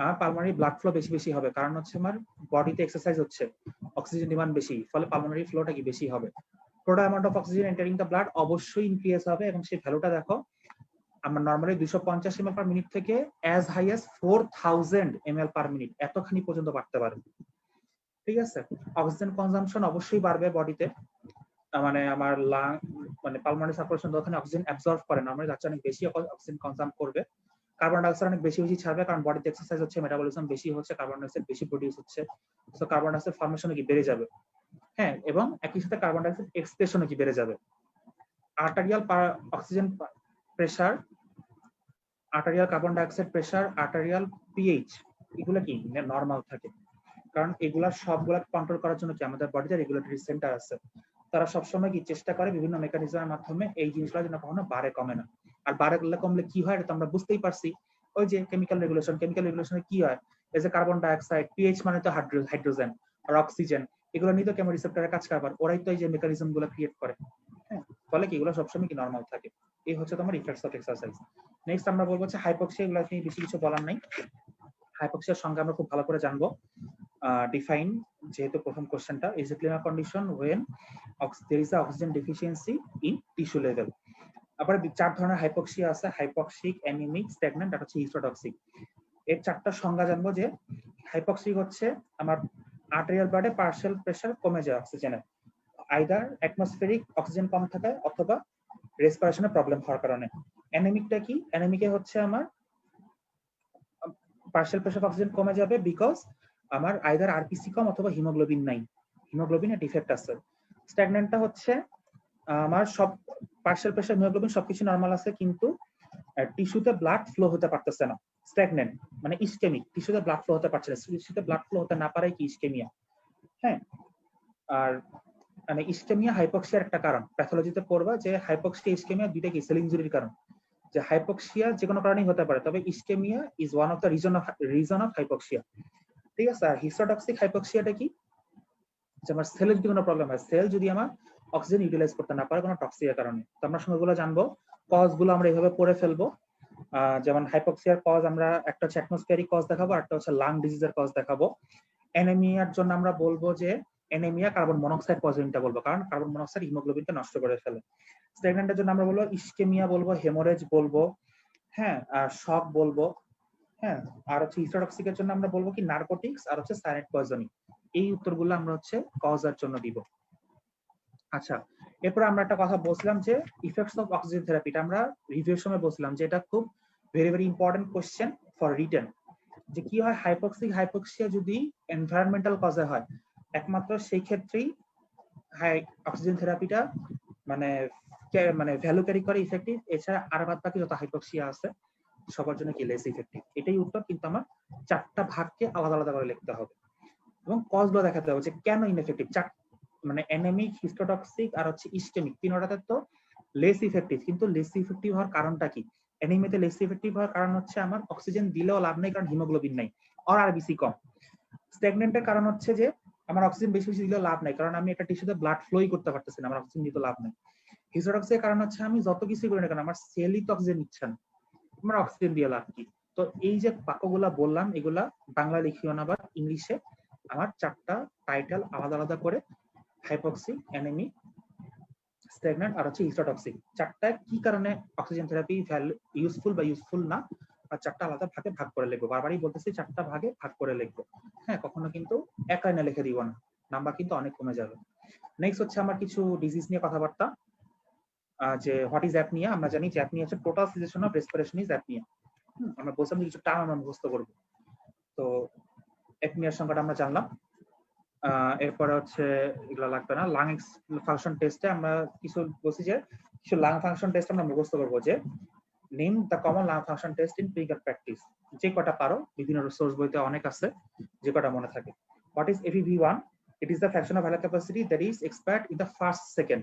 আমার পালমোনারি ব্লাড ফ্লো বেশি বেশি হবে, কারণ হচ্ছে আমার বডিতে এক্সারসাইজ হচ্ছে, অক্সিজেন ডিমান্ড বেশি, ফলে পালমোনারি ফ্লোটা কি বেশি হবে। Total amount of oxygen entering the blood অবশ্যই ইনক্রিজ হবে, এবং সেই ভ্যালুটা দেখো আমরা নরমালি 250 ml পার মিনিট থেকে as high as 4000 ml per minute এতখানি পর্যন্ত বাড়তে পারে। ঠিক আছে, অক্সিজেন কনজাম্পশন অবশ্যই বাড়বে বডিতে, মানে আমার লাং মানে পালমোনারি সার্কুলেশন যতখানি অক্সিজেন অ্যাবজর্ব করে, নরমালি যাচ্ছে অনেক বেশি অক্সিজেন কনজাম করবে। কার্বন ডাইঅক্সাইড অনেক বেশি বেশি ছাড়বে, কারণ বডিতে এক্সারসাইজ হচ্ছে, মেটাবলিজম বেশি হচ্ছে, কার্বন ডাইঅক্সাইড বেশি প্রোডিউস হচ্ছে, সো কার্বন ডাইঅক্সাইড ফর্মেশন কি বেড়ে যাবে। হ্যাঁ, এবং একই সাথে কার্বন ডাইঅক্সাইড এক্সপ্রেশনও কি বেড়ে যাবে। Arterial oxygen pressure, arterial carbon dioxide pressure, arterial pH, এগুলো কি নরমাল থাকে, কারণ এগুলা সবগুলা কন্ট্রোল করার জন্য কি আমাদের বডিতে রেগুলেটরি সেন্টার আছে, তারা সবসময় কি চেষ্টা করে বিভিন্ন মেকানিজমের মাধ্যমে এই জিনিসগুলো যেন কখনো বাড়ে কমে না। আর বাড়ে কমলে কি হয়, এটা তো আমরা বুঝতেই পারছি, ওই যে কেমিক্যাল রেগুলেশনে কি হয়, এই যে কার্বন ডাইঅক্সাইড, পিএইচ মানে তো হাইড্রোজেন, আর অক্সিজেন, এগুলো নিয়ে তো কেমন রিসেপ্টরের কাজ কারবার, ওরাই তো এই যে মেকানিজম গুলো ক্রিয়েট করে। হ্যাঁ, ফলে কি এগুলো সবসময় কি নরমাল থাকে। এই হচ্ছে তোমার ইফেক্টস অফ এক্সারসাইজ। নেক্সট আমরা বলবো হচ্ছে হাইপক্সিয়া, এগুলো নিয়ে বেশি কিছু বলার নাই। হাইপক্সিয়ার সংজ্ঞা আমরা খুব ভালো করে জানবো। ডিফাইন, যেহেতু প্রথম কোশ্চেনটা, is a clinical condition when there is a oxygen deficiency in tissue level. আবার 4 ধরনের হাইপক্সিয়া আছে, হাইপক্সিক, অ্যানিমিক, স্ট্যাগন্যান্ট আর হচ্ছে হিস্টোটক্সিক। এর 4টা সংজ্ঞা জানবো। যে হাইপক্সিক হচ্ছে আমার আর্টেরিয়াল ব্লাডে পার্শিয়াল প্রেসার কমে যায় অক্সিজেনের, আইদার অ্যাটমসফেরিক অক্সিজেন কম থাকায় অথবা রেসপিরেশনের প্রবলেম হওয়ার কারণে। অ্যানিমিকটা কি? অ্যানিমিকে হচ্ছে আমার পার্শিয়াল প্রেসার অক্সিজেন কমে যাবে বিকজ আমার আইদার আরপিসি কম অথবা হিমোগ্লোবিন নাই, হিমোগ্লোবিনের ডিফেক্ট আছে। স্ট্যাগন্যান্টটা হচ্ছে আমার সব পার্শিয়াল প্রেসার, হিমোগ্লোবিন সবকিছু নরমাল আছে, কিন্তু টিস্যুতে ব্লাড ফ্লো হতে পারতেছে না। স্ট্যাগন্যান্ট মানে ইসকেমিক, টিস্যুতে ব্লাড ফ্লো হতে পারছে না, টিস্যুতে ব্লাড ফ্লো হতে না পারাই কি ইসকেমিয়া। হ্যাঁ, আর মানে ইসকেমিয়া হাইপক্সিয়ার একটা কারণ, প্যাথোলজিতে পড়বা যে হাইপক্সিয়া ইসকেমিয়া দুইটা কি সেল ইনজুরির কারণ। যে হাইপক্সিয়া যে কোনো কারণেই হতে পারে, তবে ischaemia is one of the reason of hypoxia. ঠিক আছে, আর হিস্টোটক্সিক হাইপক্সিয়াটা কি? যে আমার সেলের যদি কোনো প্রবলেম হয়, সেল যদি আমার অক্সিজেন ইউটিলাইজ করতে না পারে কোনো টক্সিকের কারণে। তো আমরা সময়গুলো জানবো, কজ গুলো আমরা এইভাবে পড়ে ফেলবো। যেমন হাইপক্সিয়ার কজ আমরা একটা হচ্ছে অ্যাটমসফিয়ারিক কজ দেখাবো, আর একটা হচ্ছে লাং ডিজিজের কজ দেখাবো। অ্যানিমিয়ার জন্য আমরা বলবো যে অ্যানিমিয়া কার্বন মনোক্সাইড পয়জনিংটা বলবো, কারণ কার্বন মনোক্সাইড হিমোগ্লোবিনকে নষ্ট করে ফেলে। স্ট্যাগন্যান্টের জন্য আমরা বলবো ইসকেমিয়া বলবো, হেমোরেজ বলবো, হ্যাঁ, আর শক বলবো। হ্যাঁ, আর হচ্ছে হিস্টোটক্সিকের জন্য আমরা বলবো কি নার্কোটিক্স আর হচ্ছে সায়ানাইড পয়জনিং। এই উত্তরগুলো আমরা হচ্ছে কজের জন্য দিব। আচ্ছা, এরপর আমরা একটা কথা বলছিলাম যে ইফেক্টস অফ অক্সিজেন থেরাপিটা আমরা রিভিউর সময় বলছিলাম যে এটা খুব very very important question for written. যে কি হয়, হাইপক্সিয়া যদি এনভায়রনমেন্টাল কজে হয়, একমাত্র সেই ক্ষেত্রেই অক্সিজেন থেরাপিটা মানে ভ্যালু ক্যারি করে, ইফেক্টিভ। এছাড়া আর বাদ বাকি যত হাইপক্সিয়া আছে সবার জন্য কি লেস ইফেক্টিভ? এটাই উত্তর, কিন্তু আমার 4টা ভাগকে আলাদা আলাদা করে লিখতে হবে এবং কজগুলো দেখাতে হবে যে কেন ইনএফেক্টিভ। মানে অ্যানেমিক, হিস্টোটক্সিক আর হচ্ছে ইস্টেমিক, তিনটাতে তো লেস ইফেক্টিভ, কিন্তু লেস ইফেক্টিভ হওয়ার কারণটা কি? অ্যানিমিতে লেস ইফেক্টিভ হওয়ার কারণ হচ্ছে আমার অক্সিজেন দিলেও লাভ নেই, কারণ হিমোগ্লোবিন নাই আর আরবিসি কম। স্ট্যাগনেন্টের কারণ হচ্ছে যে আমার অক্সিজেন বেশি বেশি দিলেও লাভ নাই, কারণ আমি একটা টিস্যুতে ব্লাড ফ্লোই করতে পারতেছি না, আমার অক্সিজেন দিতে লাভ নাই। হিস্টোটক্সিকের কারণ হচ্ছে আমি যত কিছু করি না কেন আমার সেলই তো অক্সিজেন নিচ্ছে না, আমার অক্সিজেন দিয়ে লাভ কি? তো এই যে বাক্যগুলা বললাম এগুলা বাংলা লিখিও না, বা ইংলিশে আমার 4টা টাইটেল আলাদা আলাদা করে, হাইপক্সি, অ্যানেমি, স্ট্যাগন্যান্ট আর হচ্ছে হিস্টোটক্সিক, 4টা কি কারণে অক্সিজেন থেরাপি ইউজফুল বা ইউজফুল না, আর 4টা আলাদা ভাগে ভাগ করে লিখবো। বারবারই বলতেছি 4টা ভাগে ভাগ করে লিখবো, হ্যাঁ, কখনো কিন্তু এক লাইনে লিখে দিব না, নাম্বার কিন্তু অনেক কমে যাবে। নেক্সট হচ্ছে আমার কিছু ডিজিজ নিয়ে কথাবার্তা, যে হোয়াট ইজ অ্যাপনিয়া। আমরা জানি যে অ্যাপনিয়া হচ্ছে total situation of respiration is apnoea. আমরা বলছিলাম কিছু টার্ম আমরা মুখস্থ করব, তো অ্যাপনিয়ার সংখ্যাটা আমরা জানলাম। এরপরে হচ্ছে এগুলো লাগবে না। লাং ফাংশন টেস্টে আমরা কিছু বলছি যে কিছু লাং ফাংশন টেস্ট আমরা মুখস্থ করবো, যে name the common lung function test in clinical practice, যে কটা পারো, বিভিন্ন সোর্স বইতে অনেক আছে, যে কটা মনে থাকে। What is FEV1? It is the fraction of vital capacity that is expired in the first second,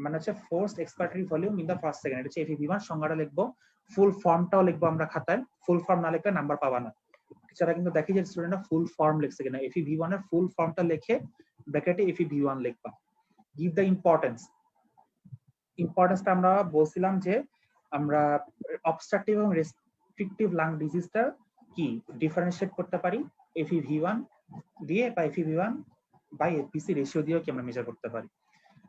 মানে হচ্ছে forced expiratory volume in the first second. এটা হচ্ছে FEV1। সংজ্ঞাটা লিখবো, ফুল ফর্মটাও লিখবো আমরা খাতায়, ফুল ফর্ম না লিখলে নাম্বার পাবা না। এছাড়া কিন্তু দেখি যে স্টুডেন্টরা ফুল ফর্ম লিখছে কিনা, FEV1 এর ফুল ফর্মটা লিখে ব্র্যাকেটে FEV1 লিখবা। Give the importance. ইম্পর্টেন্সটা আমরা বলছিলাম যে আমরা অবস্ট্রাকটিভ এবং রেস্ট্রিকটিভ লাং ডিজিজটা কি ডিফারেন্সিয়েট করতে পারি FEV1 দিয়ে, বা FEV1 বাই FVC রেশিও দিয়েও কি আমরা মেজার করতে পারি।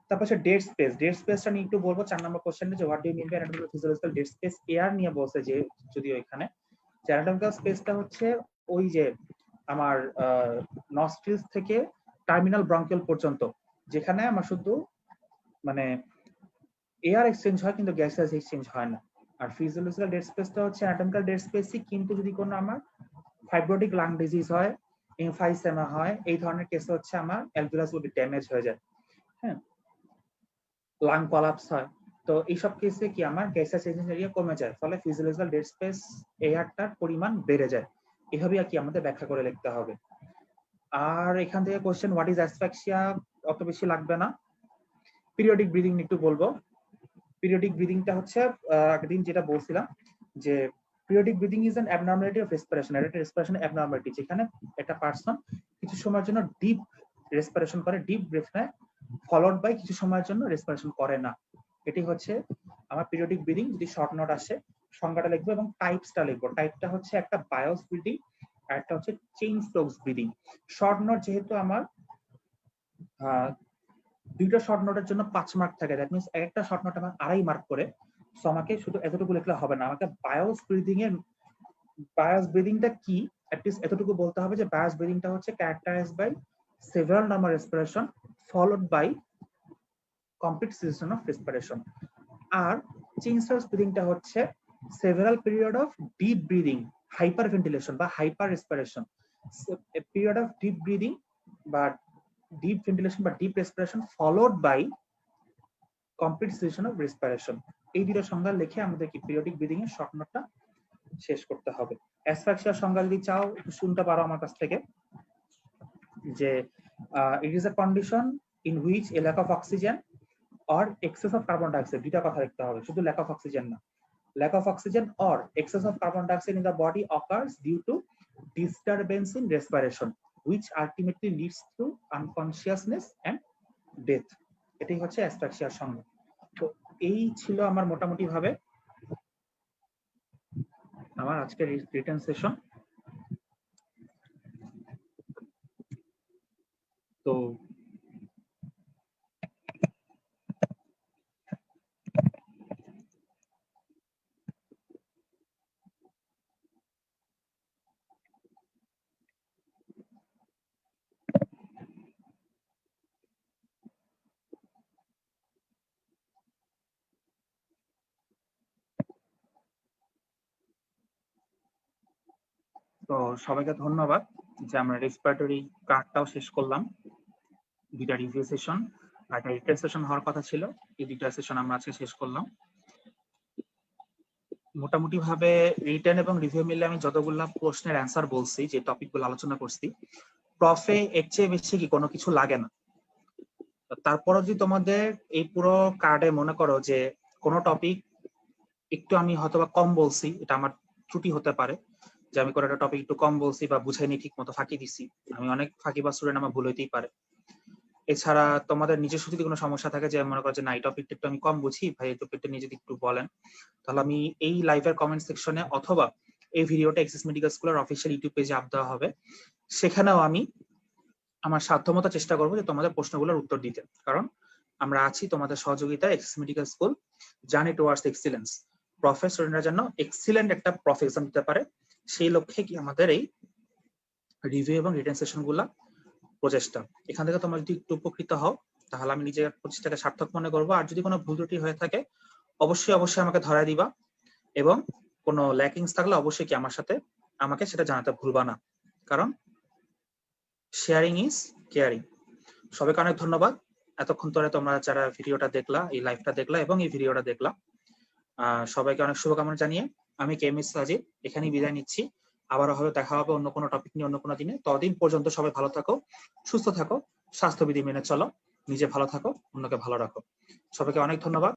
তারপর হচ্ছে ডেড স্পেস। ডেড স্পেসটা নিয়ে একটু বলবো 4 নম্বর কোশ্চেনে, যে what do you mean by anatomical physiological dead space. Air নিয়ে বলছে, যে যদিও এখানে অ্যানাটমিক্যাল স্পেসটা হচ্ছে ওই যে আমার নস্ট্রিলস থেকে টার্মিনাল ব্রঙ্কিওল পর্যন্ত, যেখানে আমার শুধু মানে এয়ার এক্সচেঞ্জ হয় কিন্তু গ্যাসেস এক্সচেঞ্জ হয় না। আর ফিজিওলজিক্যাল ডেড স্পেসটা হচ্ছে অ্যানাটমিক্যাল ডেড স্পেসই, কিন্তু যদি কোনো আমার ফাইব্রোটিক লাং ডিজিজ হয়, এমফাইসেমা হয়, এই ধরনের কেসে হচ্ছে আমার অ্যালভিওলাস গুলো ড্যামেজ হয়ে যায়, হ্যাঁ, লাং কলাপস হয়। তো এইসব কেসে কি আমার গ্যাসেস এক্সচেঞ্জ এরিয়া কমে যায়, ফলে ফিজিওলজিক্যাল ডেড স্পেস এয়ারটার পরিমাণ বেড়ে যায়। এভাবে আর কি আমাদের ব্যাখ্যা করে লিখতে হবে। আর এখান থেকে কোশ্চেন হোয়াট ইজ অ্যাসফিক্সিয়া অত বেশি লাগবে না। পিরিয়ডিক ব্রিদিং একটু বলবো। পিরিয়ডিক ব্রিদিংটা হচ্ছে একদিন যেটা বলছিলাম, যে periodic breathing is an abnormality of respiration. এটা রেসপিরেশন অ্যাবনর্মালিটি, যেখানে একটা পারসন কিছু সময়ের জন্য ডিপ রেসপিরেশন করে, ডিপ ব্রেথ নেয়, ফলোড বাই কিছু সময়ের জন্য রেসপিরেশন করে না। এটি হচ্ছে আমার পিরিয়ডিক ব্রিদিং। যদি শর্ট নোট আসে সংজ্ঞাটা লিখবো এবং টাইপসটা লিখবো। টাইপটা হচ্ছে একটা বায়োস ব্রিদিং আর একটা হচ্ছে chain Stokes breathing. Short note যেহেতু আমার দুইটা শর্ট নোটের জন্য 5 মার্ক থাকে, দ্যাট মিন্স একটা শর্ট নোট আমার 2.5 মার্ক করে। সো আমাকে শুধু এতটুকু লিখলে হবে না, আমাকে বায়োস ব্রিদিংটা কি অ্যাটলিস্ট এতটুকু বলতে হবে, যে বায়োস ব্রিদিংটা হচ্ছে characterized by several number respiration followed by complete situation of respiration. আর চেইন স্টোকস ব্রিদিংটা হচ্ছে several period of deep breathing, hyper ventilation বা hyper respiration, period of deep breathing বা deep ventilation বা deep respiration followed by complete cessation of respiration। এই দুটো সংজ্ঞা লিখে আমাদের কি পিরিয়ডিক ব্রিদিং এর শর্ট নোটটা শেষ করতে হবে। অ্যাসফিক্সিয়ার সংজ্ঞা যদি চাও শুনতে পারো আমার কাছ থেকে, যে it is a condition in which a lack of oxygen or excess of carbon dioxide, দুইটা কথা লিখতে হবে, শুধু lack of oxygen না, lack of oxygen or excess of carbon dioxide in the body occurs due to disturbance in respiration which ultimately leads to unconsciousness and death। এটাই হচ্ছে অ্যাসফিক্সিয়ার সংজ্ঞা। তো এই ছিল আমার মোটামুটি ভাবে আমার আজকের রিটেন সেশন। তো তো সবাইকে ধন্যবাদ, যে আমরা রেসপিরেটরি কার্ডটাও শেষ করলাম। দুইটা রিভিউ সেশন আর একটা রিটেন সেশন হওয়ার কথা ছিল, এই দুইটা সেশন আমরা আজকে শেষ করলাম। মোটামুটি ভাবে রিটেন এবং রিভিউ মিলে আমি যতগুলা প্রশ্নের অ্যান্সার বলছি, যে টপিকগুলো আলোচনা করছি, প্রফে এর চেয়ে বেশি কি কোনো কিছু লাগে না। তারপরে যদি তোমাদের এই পুরো কার্ডে মনে করো যে কোনো টপিক একটু আমি হয়তোবা কম বলছি, এটা আমার ত্রুটি হতে পারে, যে আমি কোনো একটা টপিক একটু কম বলছি বা বুঝাইনি ঠিক মতো, ফাঁকি দিছি, আমি অনেক ফাঁকি বা স্টুডেন্ট, আমার ভুল হইতেই পারে। এছাড়া তোমাদের নিজস্ব যদি কোনো সমস্যা থাকে, যে মনে করো যে না এই টপিকটা একটু আমি কম বুঝি ভাই, এই টপিকটা নিয়ে যদি একটু বলেন, তাহলে আমি এই লাইভের কমেন্ট সেকশনে অথবা এই ভিডিওটা এক্সেস মেডিকেল স্কুলের অফিসিয়াল ইউটিউব পেজে আপ দেওয়া হবে, সেখানেও আমি আমার সাধ্যমতো চেষ্টা করবো যে তোমাদের প্রশ্নগুলোর উত্তর দিতে। কারণ আমরা আছি তোমাদের সহযোগিতায়, access medical school journey towards excellence, স্টুডেন্টরা যেন এক্সিলেন্ট একটা প্রফে এক্সাম দিতে পারে, সেই লক্ষ্যে কি আমাদের এই রিভিউ এবং রিটেন সেশন গুলা প্রচেষ্টা। এখান থেকে তোমরা যদি একটু উপকৃত হও, তাহলে আমি নিজের প্রচেষ্টাকে সার্থক মনে করবো। আর যদি কোনো ভুল ত্রুটি হয়ে থাকে, অবশ্যই আমাকে ধরায় দিবা, এবং কোনো ল্যাকিংস থাকলে অবশ্যই কি আমাকে সেটা জানাতে ভুলবা না, কারণ শেয়ারিং ইজ কেয়ারিং। সবাইকে অনেক ধন্যবাদ এতক্ষণ ধরে তোমরা যারা ভিডিওটা দেখলা, এই লাইভটা দেখলা এবং এই ভিডিওটা দেখলা। সবাইকে অনেক শুভকামনা জানিয়ে আমি কেএমএস সাজিদ এখানেই বিদায় নিচ্ছি। আবারও হয়তো দেখা হবে অন্য কোনো টপিক নিয়ে অন্য কোনো দিনে। ততদিন পর্যন্ত সবাই ভালো থাকো, সুস্থ থাকো, স্বাস্থ্যবিধি মেনে চলো, নিজে ভালো থাকো, অন্যকে ভালো রাখো। সবাইকে অনেক ধন্যবাদ।